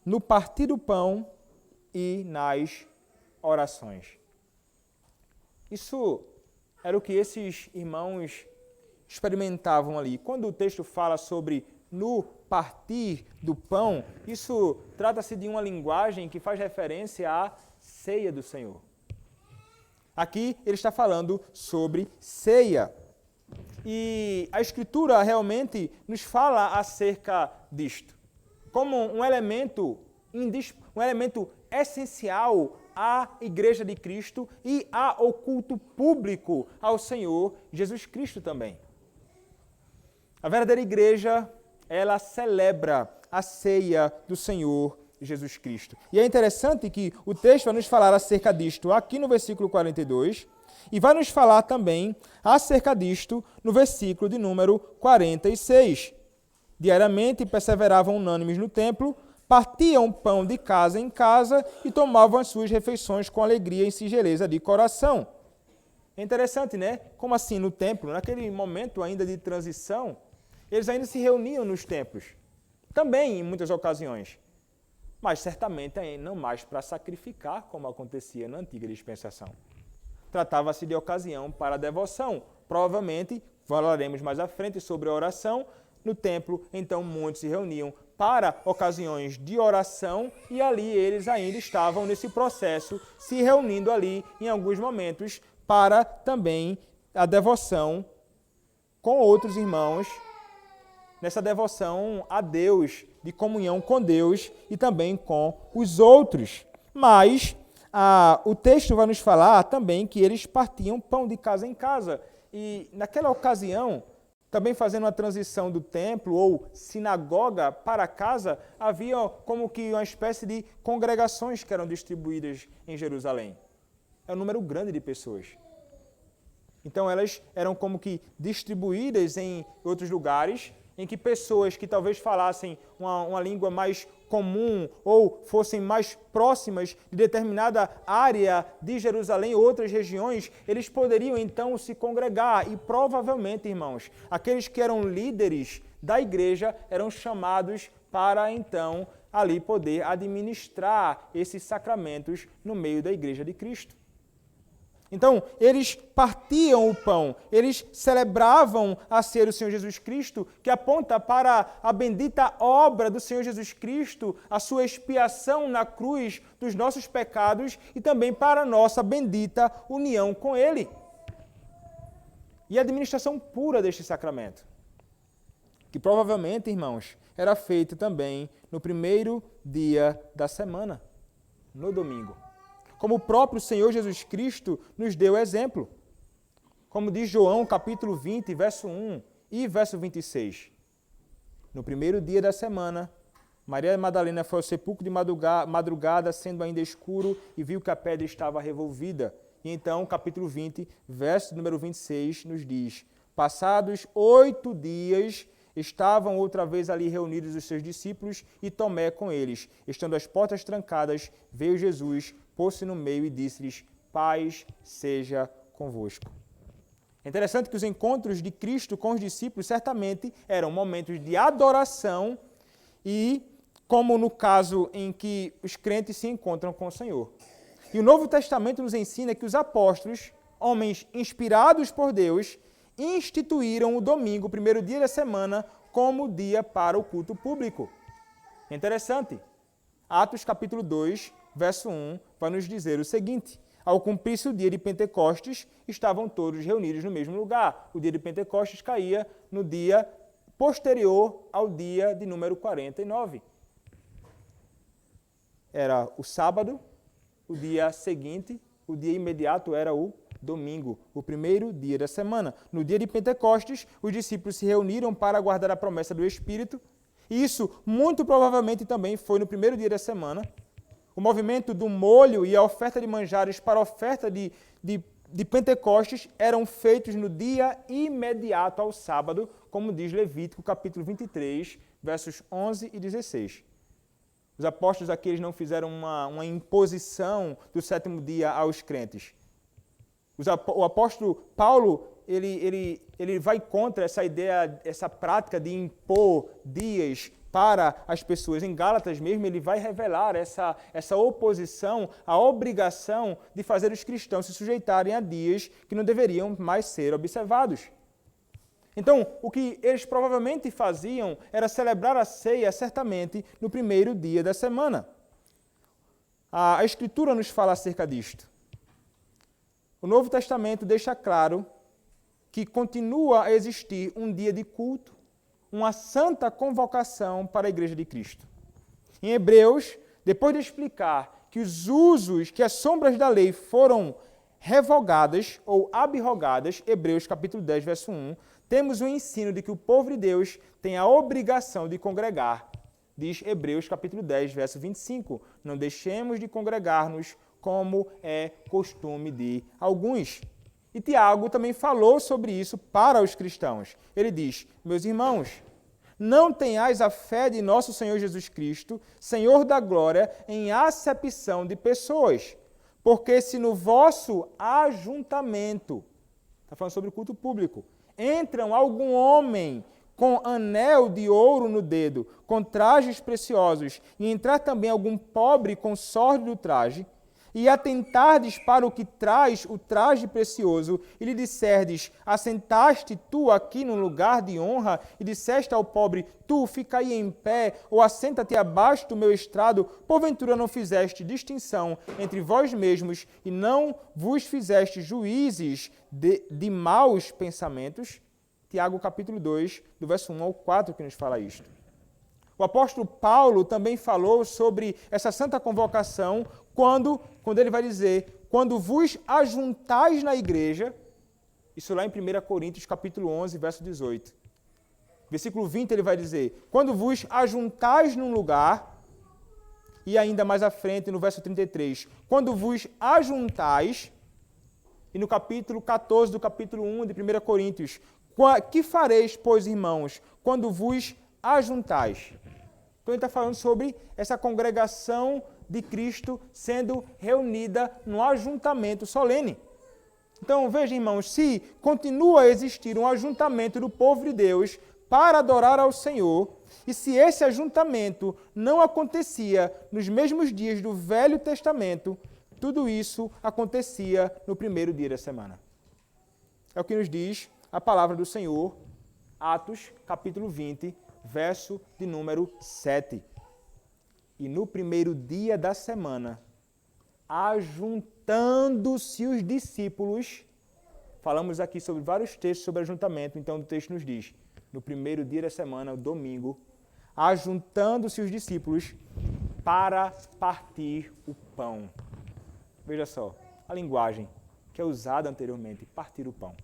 A: no partir do pão e nas orações. Isso era o que esses irmãos experimentavam ali. Quando o texto fala sobre no partir do pão, isso trata-se de uma linguagem que faz referência à ceia do Senhor. Aqui ele está falando sobre ceia. E a Escritura realmente nos fala acerca disto, como um elemento essencial à Igreja de Cristo e ao culto público ao Senhor Jesus Cristo também. A verdadeira igreja, ela celebra a ceia do Senhor Jesus Cristo. E é interessante que o texto vai nos falar acerca disto aqui no versículo 42 e vai nos falar também acerca disto no versículo de número 46. Diariamente perseveravam unânimes no templo, partiam pão de casa em casa e tomavam as suas refeições com alegria e singeleza de coração. É interessante, né? Como assim no templo? Naquele momento ainda de transição, eles ainda se reuniam nos templos. Também em muitas ocasiões. Mas certamente não mais para sacrificar, como acontecia na antiga dispensação. Tratava-se de ocasião para a devoção. Provavelmente, falaremos mais à frente sobre a oração. No templo, então, muitos se reuniam para ocasiões de oração e ali eles ainda estavam nesse processo, se reunindo ali em alguns momentos para também a devoção com outros irmãos, nessa devoção a Deus, de comunhão com Deus e também com os outros. Mas o texto vai nos falar também que eles partiam pão de casa em casa. E naquela ocasião, também fazendo a transição do templo ou sinagoga para casa, havia como que uma espécie de congregações que eram distribuídas em Jerusalém. É um número grande de pessoas. Então elas eram como que distribuídas em outros lugares, em que pessoas que talvez falassem uma língua mais comum ou fossem mais próximas de determinada área de Jerusalém ou outras regiões, eles poderiam então se congregar e provavelmente, irmãos, aqueles que eram líderes da igreja eram chamados para então ali poder administrar esses sacramentos no meio da igreja de Cristo. Então, eles partiam o pão, eles celebravam a ceia do Senhor Jesus Cristo, que aponta para a bendita obra do Senhor Jesus Cristo, a sua expiação na cruz dos nossos pecados e também para a nossa bendita união com Ele. E a administração pura deste sacramento. que provavelmente, irmãos, era feita também no primeiro dia da semana, no domingo. Como o próprio Senhor Jesus Cristo nos deu exemplo. Como diz João, capítulo 20, verso 1 e verso 26. No primeiro dia da semana, Maria Madalena foi ao sepulcro de madrugada, sendo ainda escuro, e viu que a pedra estava revolvida. E então, capítulo 20, verso número 26, nos diz: passados 8 dias, estavam outra vez ali reunidos os seus discípulos e Tomé com eles. Estando as portas trancadas, veio Jesus, pôs-se no meio e disse-lhes: paz seja convosco. É interessante que os encontros de Cristo com os discípulos certamente eram momentos de adoração e como no caso em que os crentes se encontram com o Senhor. E o Novo Testamento nos ensina que os apóstolos, homens inspirados por Deus, instituíram o domingo, o primeiro dia da semana, como dia para o culto público. É interessante. Atos capítulo 2, verso 1, vai nos dizer o seguinte: ao cumprir-se o dia de Pentecostes, estavam todos reunidos no mesmo lugar. O dia de Pentecostes caía no dia posterior ao dia de número 49. Era o sábado, o dia seguinte, o dia imediato era o domingo, o primeiro dia da semana. No dia de Pentecostes, os discípulos se reuniram para aguardar a promessa do Espírito. E isso, muito provavelmente, também foi no primeiro dia da semana. O movimento do molho e a oferta de manjares para a oferta de Pentecostes eram feitos no dia imediato ao sábado, como diz Levítico, capítulo 23, versos 11 e 16. Os apóstolos aqui eles não fizeram uma imposição do sétimo dia aos crentes. O apóstolo Paulo, ele vai contra essa ideia, essa prática de impor dias para as pessoas. Em Gálatas mesmo, ele vai revelar essa oposição, a obrigação de fazer os cristãos se sujeitarem a dias que não deveriam mais ser observados. Então, o que eles provavelmente faziam era celebrar a ceia, certamente, no primeiro dia da semana. A Escritura nos fala acerca disto. O Novo Testamento deixa claro que continua a existir um dia de culto, uma santa convocação para a Igreja de Cristo. Em Hebreus, depois de explicar que os usos, que as sombras da lei foram revogadas ou abrogadas, Hebreus capítulo 10, verso 1, temos o ensino de que o povo de Deus tem a obrigação de congregar. Diz Hebreus capítulo 10, verso 25, não deixemos de congregar-nos como é costume de alguns. E Tiago também falou sobre isso para os cristãos. Ele diz: meus irmãos, não tenhais a fé de nosso Senhor Jesus Cristo, Senhor da glória, em acepção de pessoas. Porque se no vosso ajuntamento, está falando sobre o culto público, entram algum homem com anel de ouro no dedo, com trajes preciosos, e entrar também algum pobre com sórdido traje, e atentardes para o que traz o traje precioso, e lhe disserdes: assentaste tu aqui no lugar de honra, e disseste ao pobre: tu fica aí em pé, ou assenta-te abaixo do meu estrado, porventura não fizeste distinção entre vós mesmos, e não vos fizeste juízes de maus pensamentos? Tiago capítulo 2, do verso 1 ao 4, que nos fala isto. O apóstolo Paulo também falou sobre essa santa convocação quando ele vai dizer: quando vos ajuntais na igreja, isso lá em 1 Coríntios capítulo 11, verso 18. Versículo 20 ele vai dizer: quando vos ajuntais num lugar, e ainda mais à frente no verso 33, quando vos ajuntais, e no capítulo 14 do capítulo 1 de 1 Coríntios, que fareis, pois, irmãos, quando vos ajuntais? Então ele está falando sobre essa congregação de Cristo sendo reunida no ajuntamento solene. Então, veja, irmãos, se continua a existir um ajuntamento do povo de Deus para adorar ao Senhor, e se esse ajuntamento não acontecia nos mesmos dias do Velho Testamento, tudo isso acontecia no primeiro dia da semana. É o que nos diz a palavra do Senhor, Atos, capítulo 20, verso de número 7. E no primeiro dia da semana, ajuntando-se os discípulos, falamos aqui sobre vários textos sobre ajuntamento, então o texto nos diz: no primeiro dia da semana, o domingo, ajuntando-se os discípulos para partir o pão. Veja só, a linguagem que é usada anteriormente, partir o pão.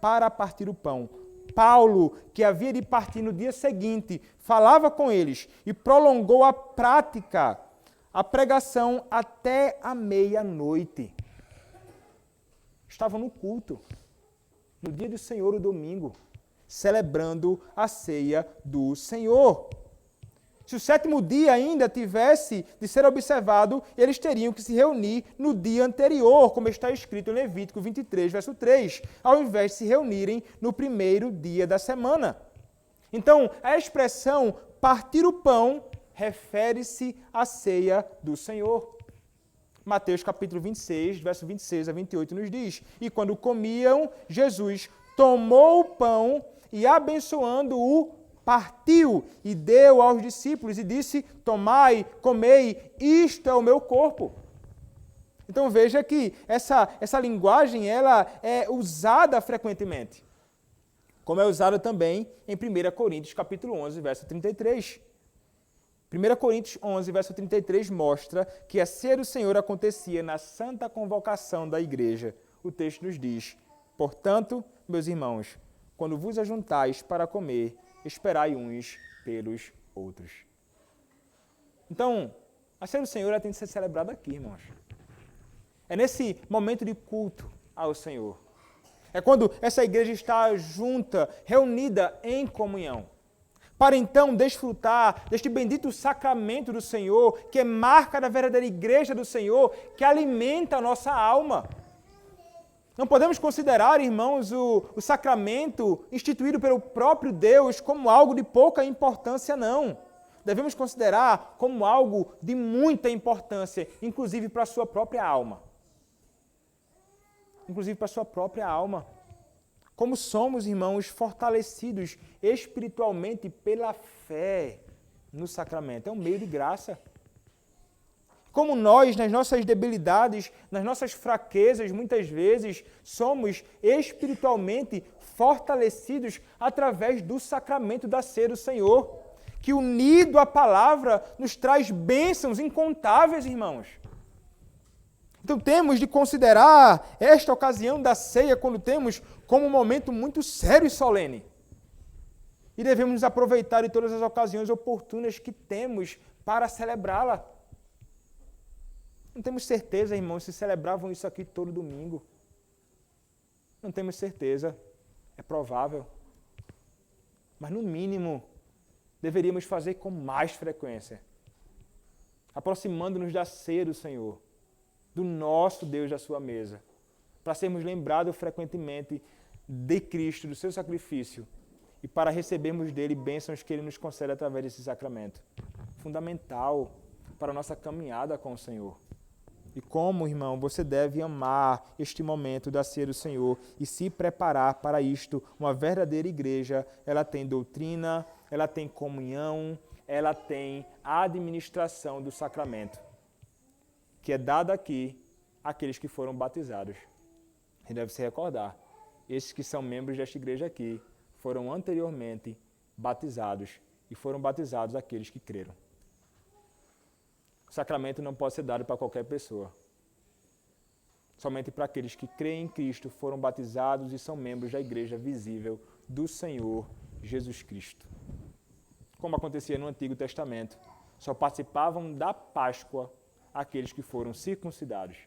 A: Para partir o pão. Paulo, que havia de partir no dia seguinte, falava com eles e prolongou a prática, a pregação até a meia-noite. Estavam no culto, no dia do Senhor, o domingo, celebrando a ceia do Senhor. Se o sétimo dia ainda tivesse de ser observado, eles teriam que se reunir no dia anterior, como está escrito em Levítico 23, verso 3, ao invés de se reunirem no primeiro dia da semana. Então, a expressão partir o pão refere-se à ceia do Senhor. Mateus capítulo 26, verso 26 a 28 nos diz: E quando comiam, Jesus tomou o pão e, abençoando-o, partiu e deu aos discípulos e disse: Tomai, comei, isto é o meu corpo. Então veja que essa linguagem ela é usada frequentemente, como é usada também em 1 Coríntios capítulo 11, verso 33. 1 Coríntios 11, verso 33 mostra que a ceia do Senhor acontecia na santa convocação da igreja. O texto nos diz: Portanto, meus irmãos, quando vos ajuntais para comer, esperai uns pelos outros. Então, a ceia do Senhor ela tem que ser celebrada aqui, irmãos. É nesse momento de culto ao Senhor. É quando essa igreja está junta, reunida em comunhão, para então desfrutar deste bendito sacramento do Senhor, que é marca da verdadeira igreja do Senhor, que alimenta a nossa alma. Não podemos considerar, irmãos, o sacramento instituído pelo próprio Deus como algo de pouca importância, não. Devemos considerar como algo de muita importância, inclusive para a sua própria alma. Inclusive para a sua própria alma. Como somos, irmãos, fortalecidos espiritualmente pela fé no sacramento. É um meio de graça. Como nós, nas nossas debilidades, nas nossas fraquezas, muitas vezes, somos espiritualmente fortalecidos através do sacramento da ceia do Senhor, que unido à palavra nos traz bênçãos incontáveis, irmãos. Então temos de considerar esta ocasião da ceia quando temos como um momento muito sério e solene. E devemos nos aproveitar de todas as ocasiões oportunas que temos para celebrá-la. Não temos certeza, irmãos, se celebravam isso aqui todo domingo. Não temos certeza. É provável. Mas, no mínimo, deveríamos fazer com mais frequência. Aproximando-nos da ceia do Senhor, do nosso Deus da sua mesa, para sermos lembrados frequentemente de Cristo, do seu sacrifício, e para recebermos dele bênçãos que ele nos concede através desse sacramento. Fundamental para a nossa caminhada com o Senhor. E como, irmão, você deve amar este momento da ceia do Senhor e se preparar para isto. Uma verdadeira igreja, ela tem doutrina, ela tem comunhão, ela tem a administração do sacramento, que é dada aqui àqueles que foram batizados. E deve se recordar, esses que são membros desta igreja aqui foram anteriormente batizados e foram batizados aqueles que creram. O sacramento não pode ser dado para qualquer pessoa. Somente para aqueles que creem em Cristo, foram batizados e são membros da igreja visível do Senhor Jesus Cristo. Como acontecia no Antigo Testamento, só participavam da Páscoa aqueles que foram circuncidados.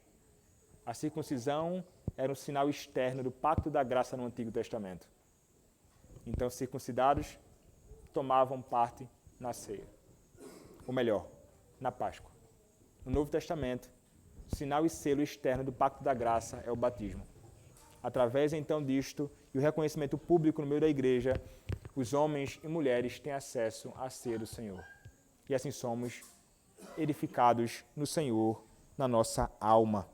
A: A circuncisão era um sinal externo do pacto da graça no Antigo Testamento. Então, circuncidados tomavam parte na ceia. Ou melhor, na Páscoa. No Novo Testamento, o sinal e selo externo do pacto da graça é o batismo. Através, então, disto e o reconhecimento público no meio da igreja, os homens e mulheres têm acesso à ceia do Senhor. E assim somos edificados no Senhor, na nossa alma.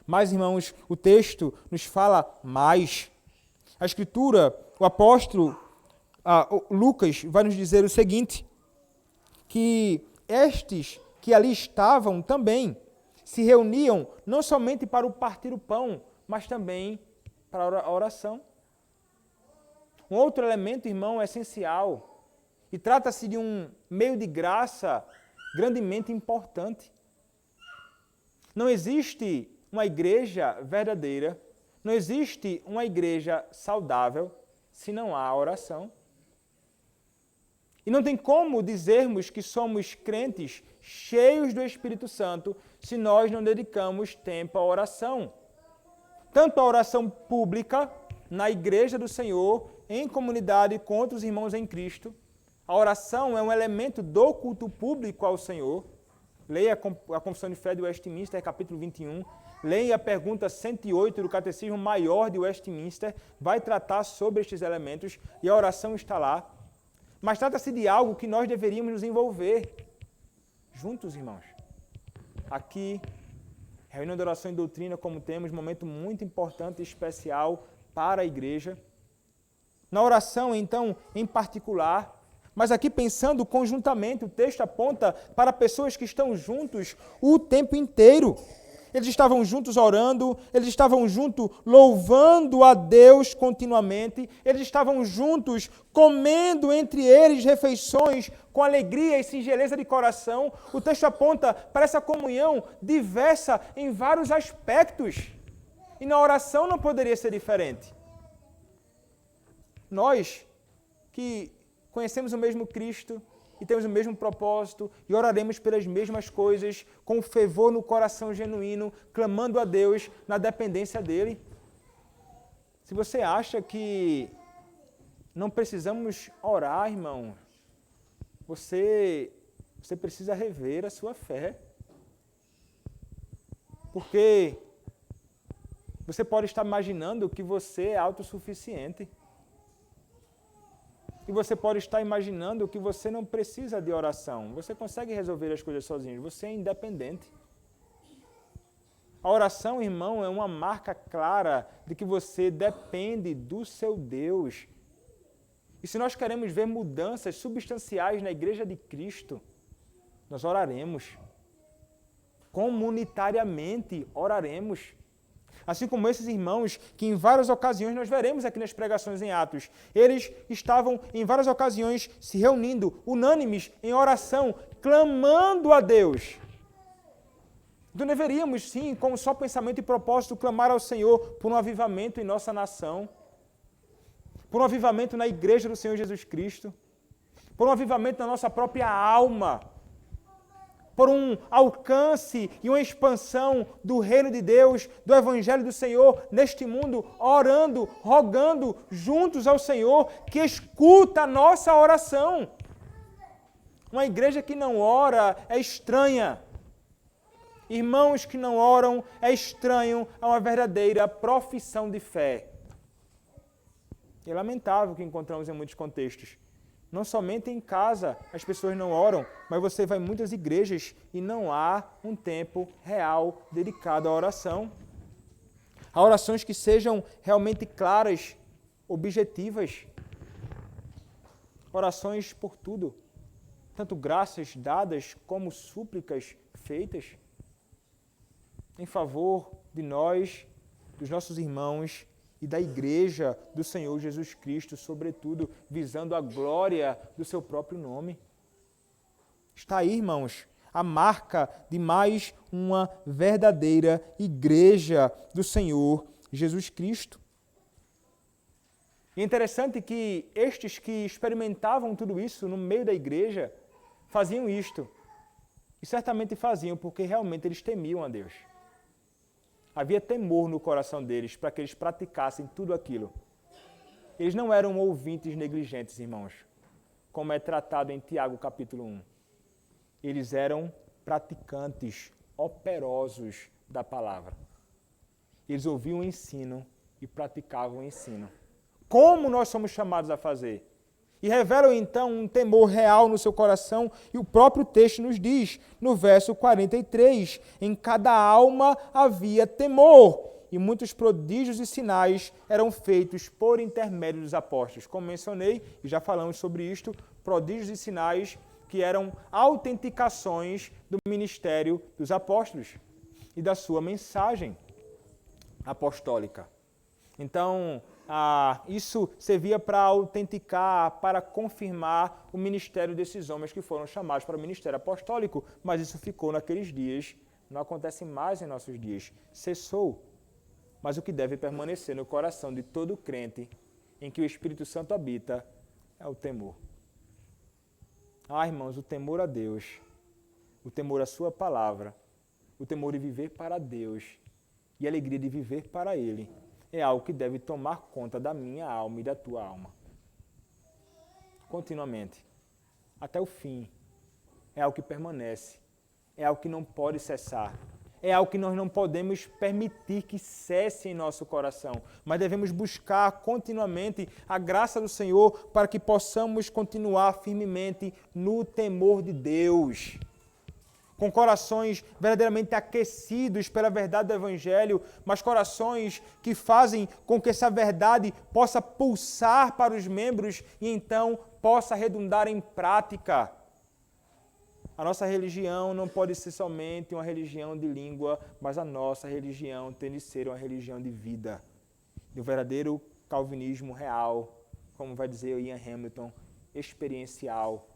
A: Mas, irmãos, o texto nos fala mais. A Escritura, o apóstolo Lucas vai nos dizer o seguinte, que estes que ali estavam também se reuniam não somente para o partir o pão, mas também para a oração. um outro elemento, irmão, essencial. E trata-se de um meio de graça grandemente importante. Não existe uma igreja verdadeira, não existe uma igreja saudável se não há oração. E não tem como dizermos que somos crentes cheios do Espírito Santo se nós não dedicamos tempo à oração. Tanto a oração pública, na igreja do Senhor, em comunidade com outros irmãos em Cristo. A oração é um elemento do culto público ao Senhor. Leia a Confissão de Fé de Westminster, capítulo 21. Leia a pergunta 108 do Catecismo Maior de Westminster. Vai tratar sobre estes elementos e a oração está lá. Mas trata-se de algo que nós deveríamos nos envolver juntos, irmãos. Aqui, reunião de oração e doutrina, como temos, momento muito importante e especial para a igreja. Na oração, então, em particular, mas aqui pensando conjuntamente, o texto aponta para pessoas que estão juntos o tempo inteiro. Eles estavam juntos orando, eles estavam juntos louvando a Deus continuamente, eles estavam juntos comendo entre eles refeições com alegria e singeleza de coração. O texto aponta para essa comunhão diversa em vários aspectos. E na oração não poderia ser diferente. Nós que conhecemos o mesmo Cristo e temos o mesmo propósito e oraremos pelas mesmas coisas, com fervor no coração genuíno, clamando a Deus na dependência dEle. Se você acha que não precisamos orar, irmão, você precisa rever a sua fé. Porque você pode estar imaginando que você é autossuficiente. E você pode estar imaginando que você não precisa de oração. Você consegue resolver as coisas sozinho. Você é independente. A oração, irmão, é uma marca clara de que você depende do seu Deus. E se nós queremos ver mudanças substanciais na Igreja de Cristo, nós oraremos. Comunitariamente oraremos. Assim como esses irmãos, que em várias ocasiões nós veremos aqui nas pregações em Atos, eles estavam em várias ocasiões se reunindo, unânimes, em oração, clamando a Deus. Então deveríamos sim, com um só pensamento e propósito, clamar ao Senhor por um avivamento em nossa nação, por um avivamento na igreja do Senhor Jesus Cristo, por um avivamento na nossa própria alma, por um alcance e uma expansão do reino de Deus, do Evangelho do Senhor neste mundo, orando, rogando juntos ao Senhor, que escuta a nossa oração. Uma igreja que não ora é estranha. Irmãos que não oram é estranho a uma verdadeira profissão de fé. É lamentável que encontramos em muitos contextos. Não somente em casa as pessoas não oram, mas você vai em muitas igrejas e não há um tempo real dedicado à oração. Há orações que sejam realmente claras, objetivas. Orações por tudo. Tanto graças dadas como súplicas feitas em favor de nós, dos nossos irmãos e da igreja do Senhor Jesus Cristo, sobretudo visando a glória do seu próprio nome. Está aí, irmãos, a marca de mais uma verdadeira igreja do Senhor Jesus Cristo. E é interessante que estes que experimentavam tudo isso no meio da igreja faziam isto. E certamente faziam porque realmente eles temiam a Deus. Havia temor no coração deles para que eles praticassem tudo aquilo. Eles não eram ouvintes negligentes, irmãos, como é tratado em Tiago capítulo 1. Eles eram praticantes operosos da palavra. Eles ouviam o ensino e praticavam o ensino. Como nós somos chamados a fazer? E revelam então um temor real no seu coração, e o próprio texto nos diz, no verso 43, em cada alma havia temor, e muitos prodígios e sinais eram feitos por intermédio dos apóstolos. Como mencionei, e já falamos sobre isto, prodígios e sinais que eram autenticações do ministério dos apóstolos e da sua mensagem apostólica. Então, isso servia para autenticar, para confirmar o ministério desses homens que foram chamados para o ministério apostólico, mas isso ficou naqueles dias, não acontece mais em nossos dias, cessou. Mas o que deve permanecer no coração de todo crente em que o Espírito Santo habita é o temor. Irmãos, o temor a Deus, o temor à sua palavra, o temor de viver para Deus e a alegria de viver para Ele é algo que deve tomar conta da minha alma e da tua alma. Continuamente, até o fim. É algo que permanece, é algo que não pode cessar. É algo que nós não podemos permitir que cesse em nosso coração, mas devemos buscar continuamente a graça do Senhor para que possamos continuar firmemente no temor de Deus, com corações verdadeiramente aquecidos pela verdade do Evangelho, mas corações que fazem com que essa verdade possa pulsar para os membros e então possa redundar em prática. A nossa religião não pode ser somente uma religião de língua, mas a nossa religião tem de ser uma religião de vida. E o verdadeiro calvinismo real, como vai dizer Ian Hamilton, experiencial,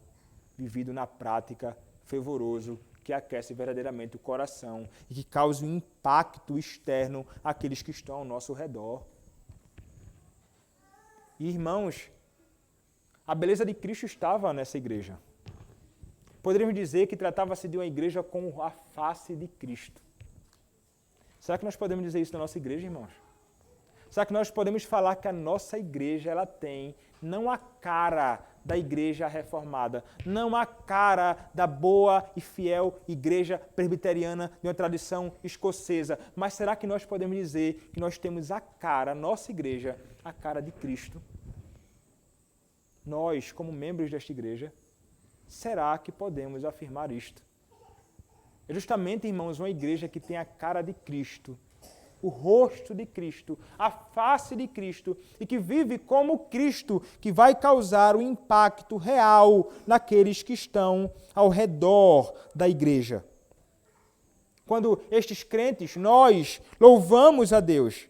A: vivido na prática, fervoroso, que aquece verdadeiramente o coração e que cause um impacto externo àqueles que estão ao nosso redor. E, irmãos, a beleza de Cristo estava nessa igreja. Poderíamos dizer que tratava-se de uma igreja com a face de Cristo. Será que nós podemos dizer isso da nossa igreja, irmãos? Será que nós podemos falar que a nossa igreja ela tem não a cara da igreja reformada, não a cara da boa e fiel igreja presbiteriana de uma tradição escocesa, mas será que nós podemos dizer que nós temos a cara, a nossa igreja, a cara de Cristo? Nós, como membros desta igreja, será que podemos afirmar isto? É justamente, irmãos, uma igreja que tem a cara de Cristo, o rosto de Cristo, a face de Cristo e que vive como Cristo, que vai causar o impacto real naqueles que estão ao redor da igreja. Quando estes crentes, nós louvamos a Deus,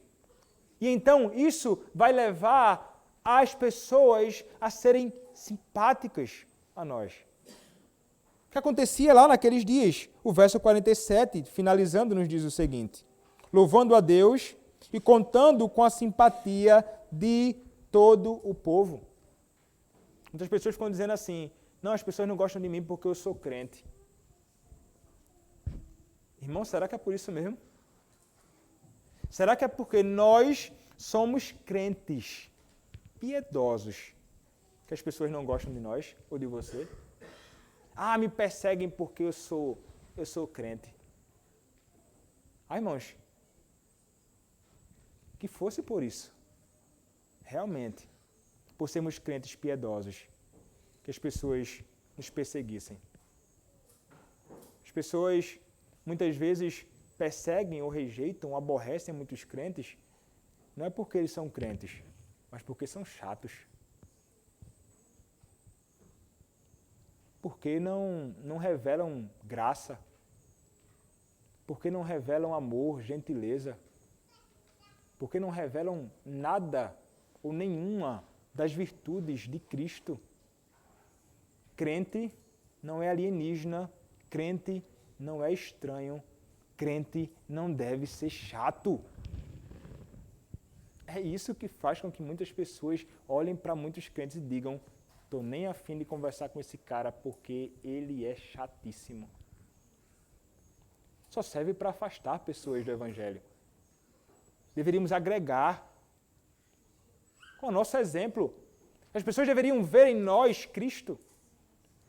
A: e então isso vai levar as pessoas a serem simpáticas a nós. O que acontecia lá naqueles dias? O verso 47, finalizando, nos diz o seguinte: louvando a Deus e contando com a simpatia de todo o povo. Muitas pessoas ficam dizendo assim: não, as pessoas não gostam de mim porque eu sou crente. Irmão, será que é por isso mesmo? Será que é porque nós somos crentes, piedosos, que as pessoas não gostam de nós ou de você? Me perseguem porque eu sou crente. Irmãos, que fosse por isso, realmente, por sermos crentes piedosos, que as pessoas nos perseguissem. As pessoas, muitas vezes, perseguem ou rejeitam, ou aborrecem muitos crentes, não é porque eles são crentes, mas porque são chatos. Porque não revelam graça, porque não revelam amor, gentileza, porque não revelam nada ou nenhuma das virtudes de Cristo. Crente não é alienígena, crente não é estranho, crente não deve ser chato. É isso que faz com que muitas pessoas olhem para muitos crentes e digam: estou nem a fim de conversar com esse cara porque ele é chatíssimo. Só serve para afastar pessoas do Evangelho. Deveríamos agregar com o nosso exemplo. As pessoas deveriam ver em nós Cristo.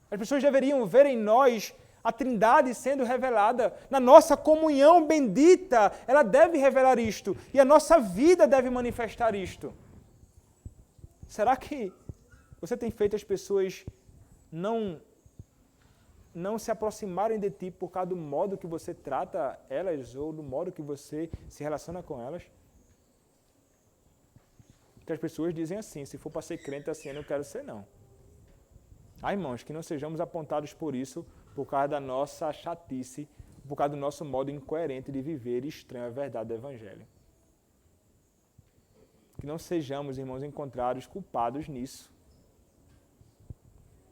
A: As pessoas deveriam ver em nós a Trindade sendo revelada. Na nossa comunhão bendita, ela deve revelar isto. E a nossa vida deve manifestar isto. Será que você tem feito as pessoas não se aproximarem de ti por causa do modo que você trata elas ou do modo que você se relaciona com elas? Porque as pessoas dizem assim: se for para ser crente assim, eu não quero ser não. Irmãos, que não sejamos apontados por isso, por causa da nossa chatice, por causa do nosso modo incoerente de viver e estranho à verdade do Evangelho. Que não sejamos, irmãos, encontrados culpados nisso.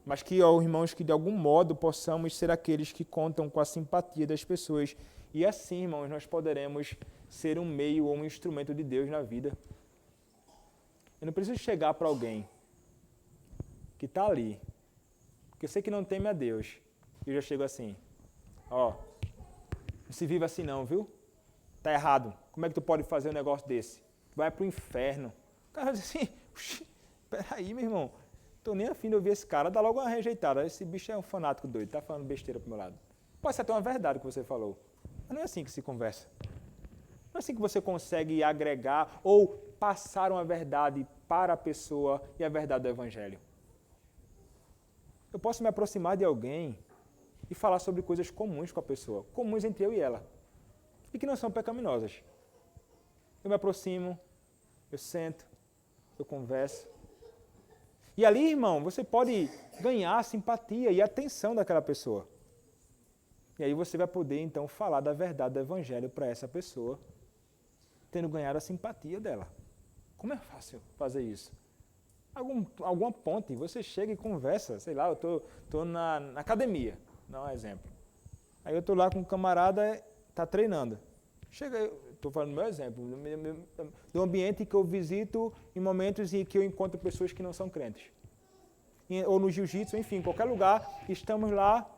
A: Mas que, ó, irmãos, que de algum modo possamos ser aqueles que contam com a simpatia das pessoas. E assim, irmãos, nós poderemos ser um meio ou um instrumento de Deus na vida. Eu não preciso chegar para alguém que está ali, porque eu sei que não teme a Deus. E eu já chego assim, ó, não se vive assim não, viu? Tá errado. Como é que tu pode fazer um negócio desse? Vai pro inferno. O cara diz assim, peraí, meu irmão, tô nem afim de ouvir esse cara, dá logo uma rejeitada. Esse bicho é um fanático doido, tá falando besteira pro meu lado. Pode ser até uma verdade o que você falou, mas não é assim que se conversa. Não é assim que você consegue agregar ou passar uma verdade para a pessoa e a verdade do Evangelho. Eu posso me aproximar de alguém e falar sobre coisas comuns com a pessoa, comuns entre eu e ela, e que não são pecaminosas. Eu me aproximo, eu sento, eu converso. E ali, irmão, você pode ganhar a simpatia e a atenção daquela pessoa. E aí você vai poder, então, falar da verdade do Evangelho para essa pessoa, tendo ganhado a simpatia dela. Como é fácil fazer isso? Alguma ponte, você chega e conversa, sei lá, eu tô na academia, dá um exemplo. Aí eu estou lá com um camarada, está treinando. Chega, estou falando do meu exemplo, do ambiente que eu visito em momentos em que eu encontro pessoas que não são crentes. Ou no jiu-jitsu, enfim, em qualquer lugar, estamos lá.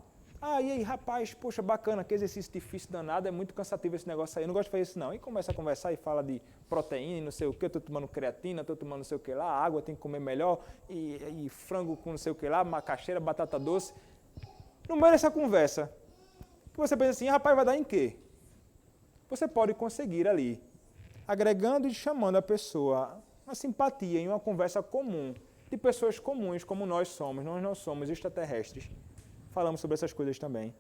A: Ah, e aí, rapaz, poxa, bacana, que exercício difícil danado, é muito cansativo esse negócio aí, eu não gosto de fazer isso não. E começa a conversar e fala de proteína e não sei o que, eu estou tomando creatina, estou tomando não sei o que lá, água tem que comer melhor, e frango com não sei o que lá, macaxeira, batata doce. No meio dessa conversa, que você pensa assim, rapaz, vai dar em quê? Você pode conseguir ali, agregando e chamando a pessoa, uma simpatia em uma conversa comum, de pessoas comuns como nós não somos extraterrestres. Falamos sobre essas coisas também.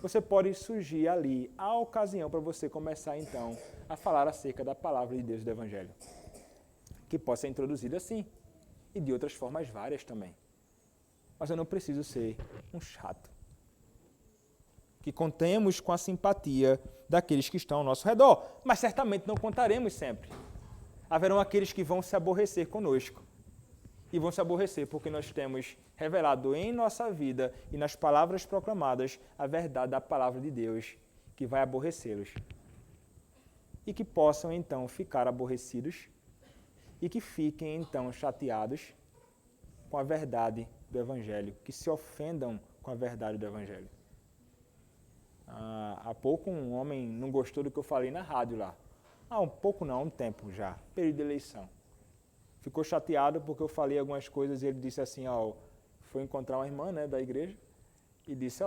A: Você pode surgir ali a ocasião para você começar então a falar acerca da palavra de Deus e do Evangelho. Que possa ser introduzida assim e de outras formas várias também. Mas eu não preciso ser um chato. Que contemos com a simpatia daqueles que estão ao nosso redor, mas certamente não contaremos sempre. Haverão aqueles que vão se aborrecer conosco. E vão se aborrecer porque nós temos revelado em nossa vida e nas palavras proclamadas a verdade da palavra de Deus, que vai aborrecê-los. E que possam então ficar aborrecidos e que fiquem então chateados com a verdade do Evangelho, que se ofendam com a verdade do Evangelho. Há pouco um homem não gostou do que eu falei na rádio lá. Um pouco não, um tempo já, período de eleição. Ficou chateado porque eu falei algumas coisas e ele disse assim, foi encontrar uma irmã, né, da igreja e disse,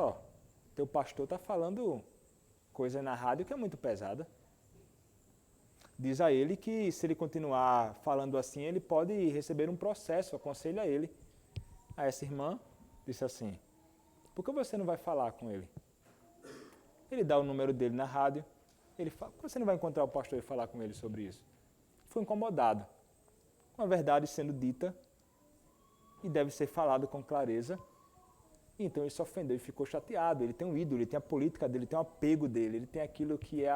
A: teu pastor está falando coisa na rádio que é muito pesada. Diz a ele que se ele continuar falando assim, ele pode receber um processo, aconselha ele. Aí essa irmã disse assim, por que você não vai falar com ele? Ele dá o número dele na rádio, ele fala, por que você não vai encontrar o pastor e falar com ele sobre isso? Foi incomodado. Com a verdade sendo dita e deve ser falado com clareza. E então ele se ofendeu e ficou chateado. Ele tem um ídolo, ele tem a política dele, ele tem o apego dele, ele tem aquilo que é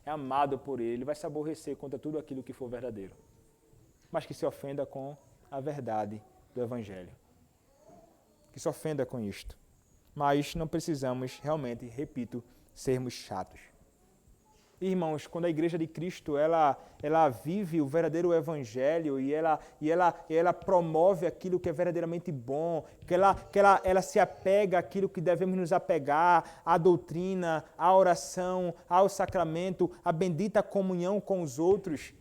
A: amado por ele. Ele vai se aborrecer contra tudo aquilo que for verdadeiro. Mas que se ofenda com a verdade do Evangelho. Que se ofenda com isto. Mas não precisamos realmente, repito, sermos chatos. Irmãos, quando a Igreja de Cristo ela vive o verdadeiro Evangelho e ela promove aquilo que é verdadeiramente bom, que ela se apega àquilo que devemos nos apegar, à doutrina, à oração, ao sacramento, à bendita comunhão com os outros,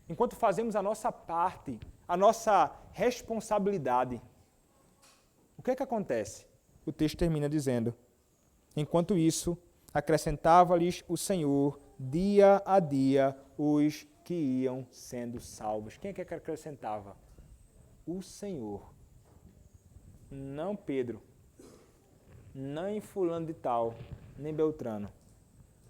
A: enquanto fazemos a nossa parte, a nossa responsabilidade, o que é que acontece? O texto termina dizendo, enquanto isso, acrescentava-lhes o Senhor, dia a dia, os que iam sendo salvos. Quem é que acrescentava? O Senhor. Não Pedro, nem fulano de tal, nem Beltrano.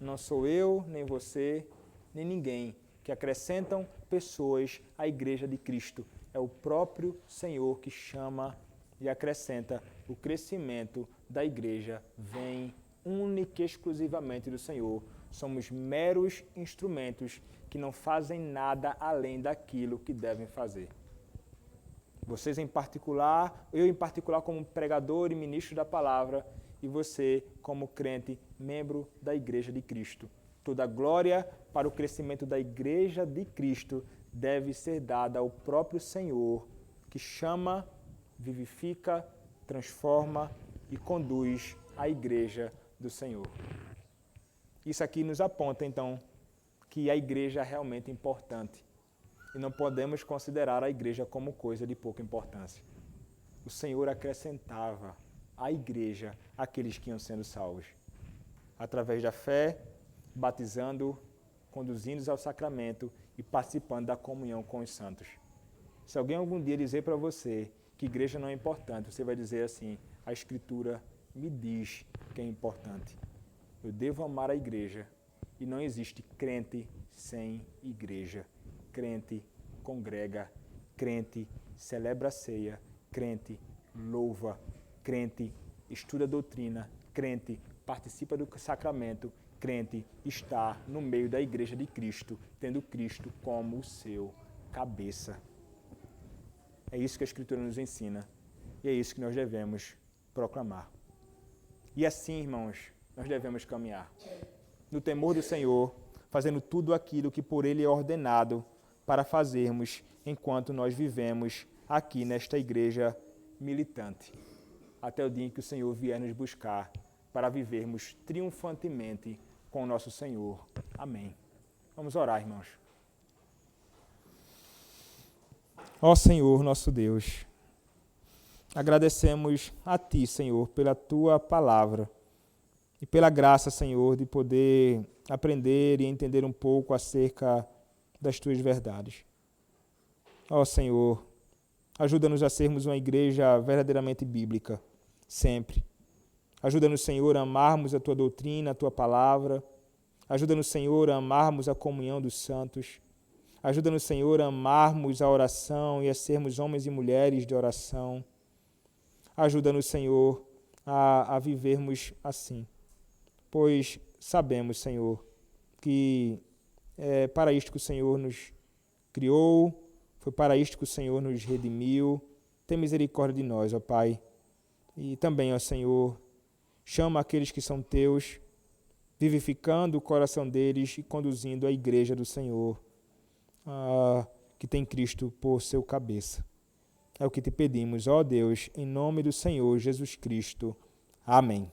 A: Não sou eu, nem você, nem ninguém que acrescentam pessoas à Igreja de Cristo. É o próprio Senhor que chama e acrescenta. O crescimento da Igreja vem única e exclusivamente do Senhor. Somos meros instrumentos que não fazem nada além daquilo que devem fazer. Vocês em particular, eu em particular como pregador e ministro da palavra, e você como crente, membro da Igreja de Cristo. Toda glória para o crescimento da Igreja de Cristo deve ser dada ao próprio Senhor, que chama, vivifica, transforma e conduz a Igreja do Senhor. Isso aqui nos aponta, então, que a Igreja é realmente importante. E não podemos considerar a Igreja como coisa de pouca importância. O Senhor acrescentava à Igreja aqueles que iam sendo salvos. Através da fé, batizando, conduzindo-os ao sacramento e participando da comunhão com os santos. Se alguém algum dia dizer para você que igreja não é importante, você vai dizer assim: a Escritura me diz que é importante. Eu devo amar a igreja e não existe crente sem igreja. Crente congrega, crente celebra a ceia, crente louva, crente estuda a doutrina, crente participa do sacramento, crente está no meio da igreja de Cristo, tendo Cristo como o seu cabeça. É isso que a Escritura nos ensina e é isso que nós devemos proclamar. E assim, irmãos, nós devemos caminhar no temor do Senhor, fazendo tudo aquilo que por Ele é ordenado para fazermos enquanto nós vivemos aqui nesta igreja militante, até o dia em que o Senhor vier nos buscar para vivermos triunfantemente com o nosso Senhor. Amém. Vamos orar, irmãos. Ó Senhor, nosso Deus, agradecemos a Ti, Senhor, pela Tua palavra e pela graça, Senhor, de poder aprender e entender um pouco acerca das Tuas verdades. Ó Senhor, ajuda-nos a sermos uma igreja verdadeiramente bíblica, sempre. Ajuda-nos, Senhor, a amarmos a Tua doutrina, a Tua palavra. Ajuda-nos, Senhor, a amarmos a comunhão dos santos. Ajuda-nos, Senhor, a amarmos a oração e a sermos homens e mulheres de oração. Ajuda-nos, Senhor, a vivermos assim, pois sabemos, Senhor, que é para isto que o Senhor nos criou, foi para isto que o Senhor nos redimiu. Tem misericórdia de nós, ó Pai. E também, ó Senhor, chama aqueles que são Teus, vivificando o coração deles e conduzindo a igreja do Senhor, que tem Cristo por seu cabeça. É o que te pedimos, ó Deus, em nome do Senhor Jesus Cristo. Amém.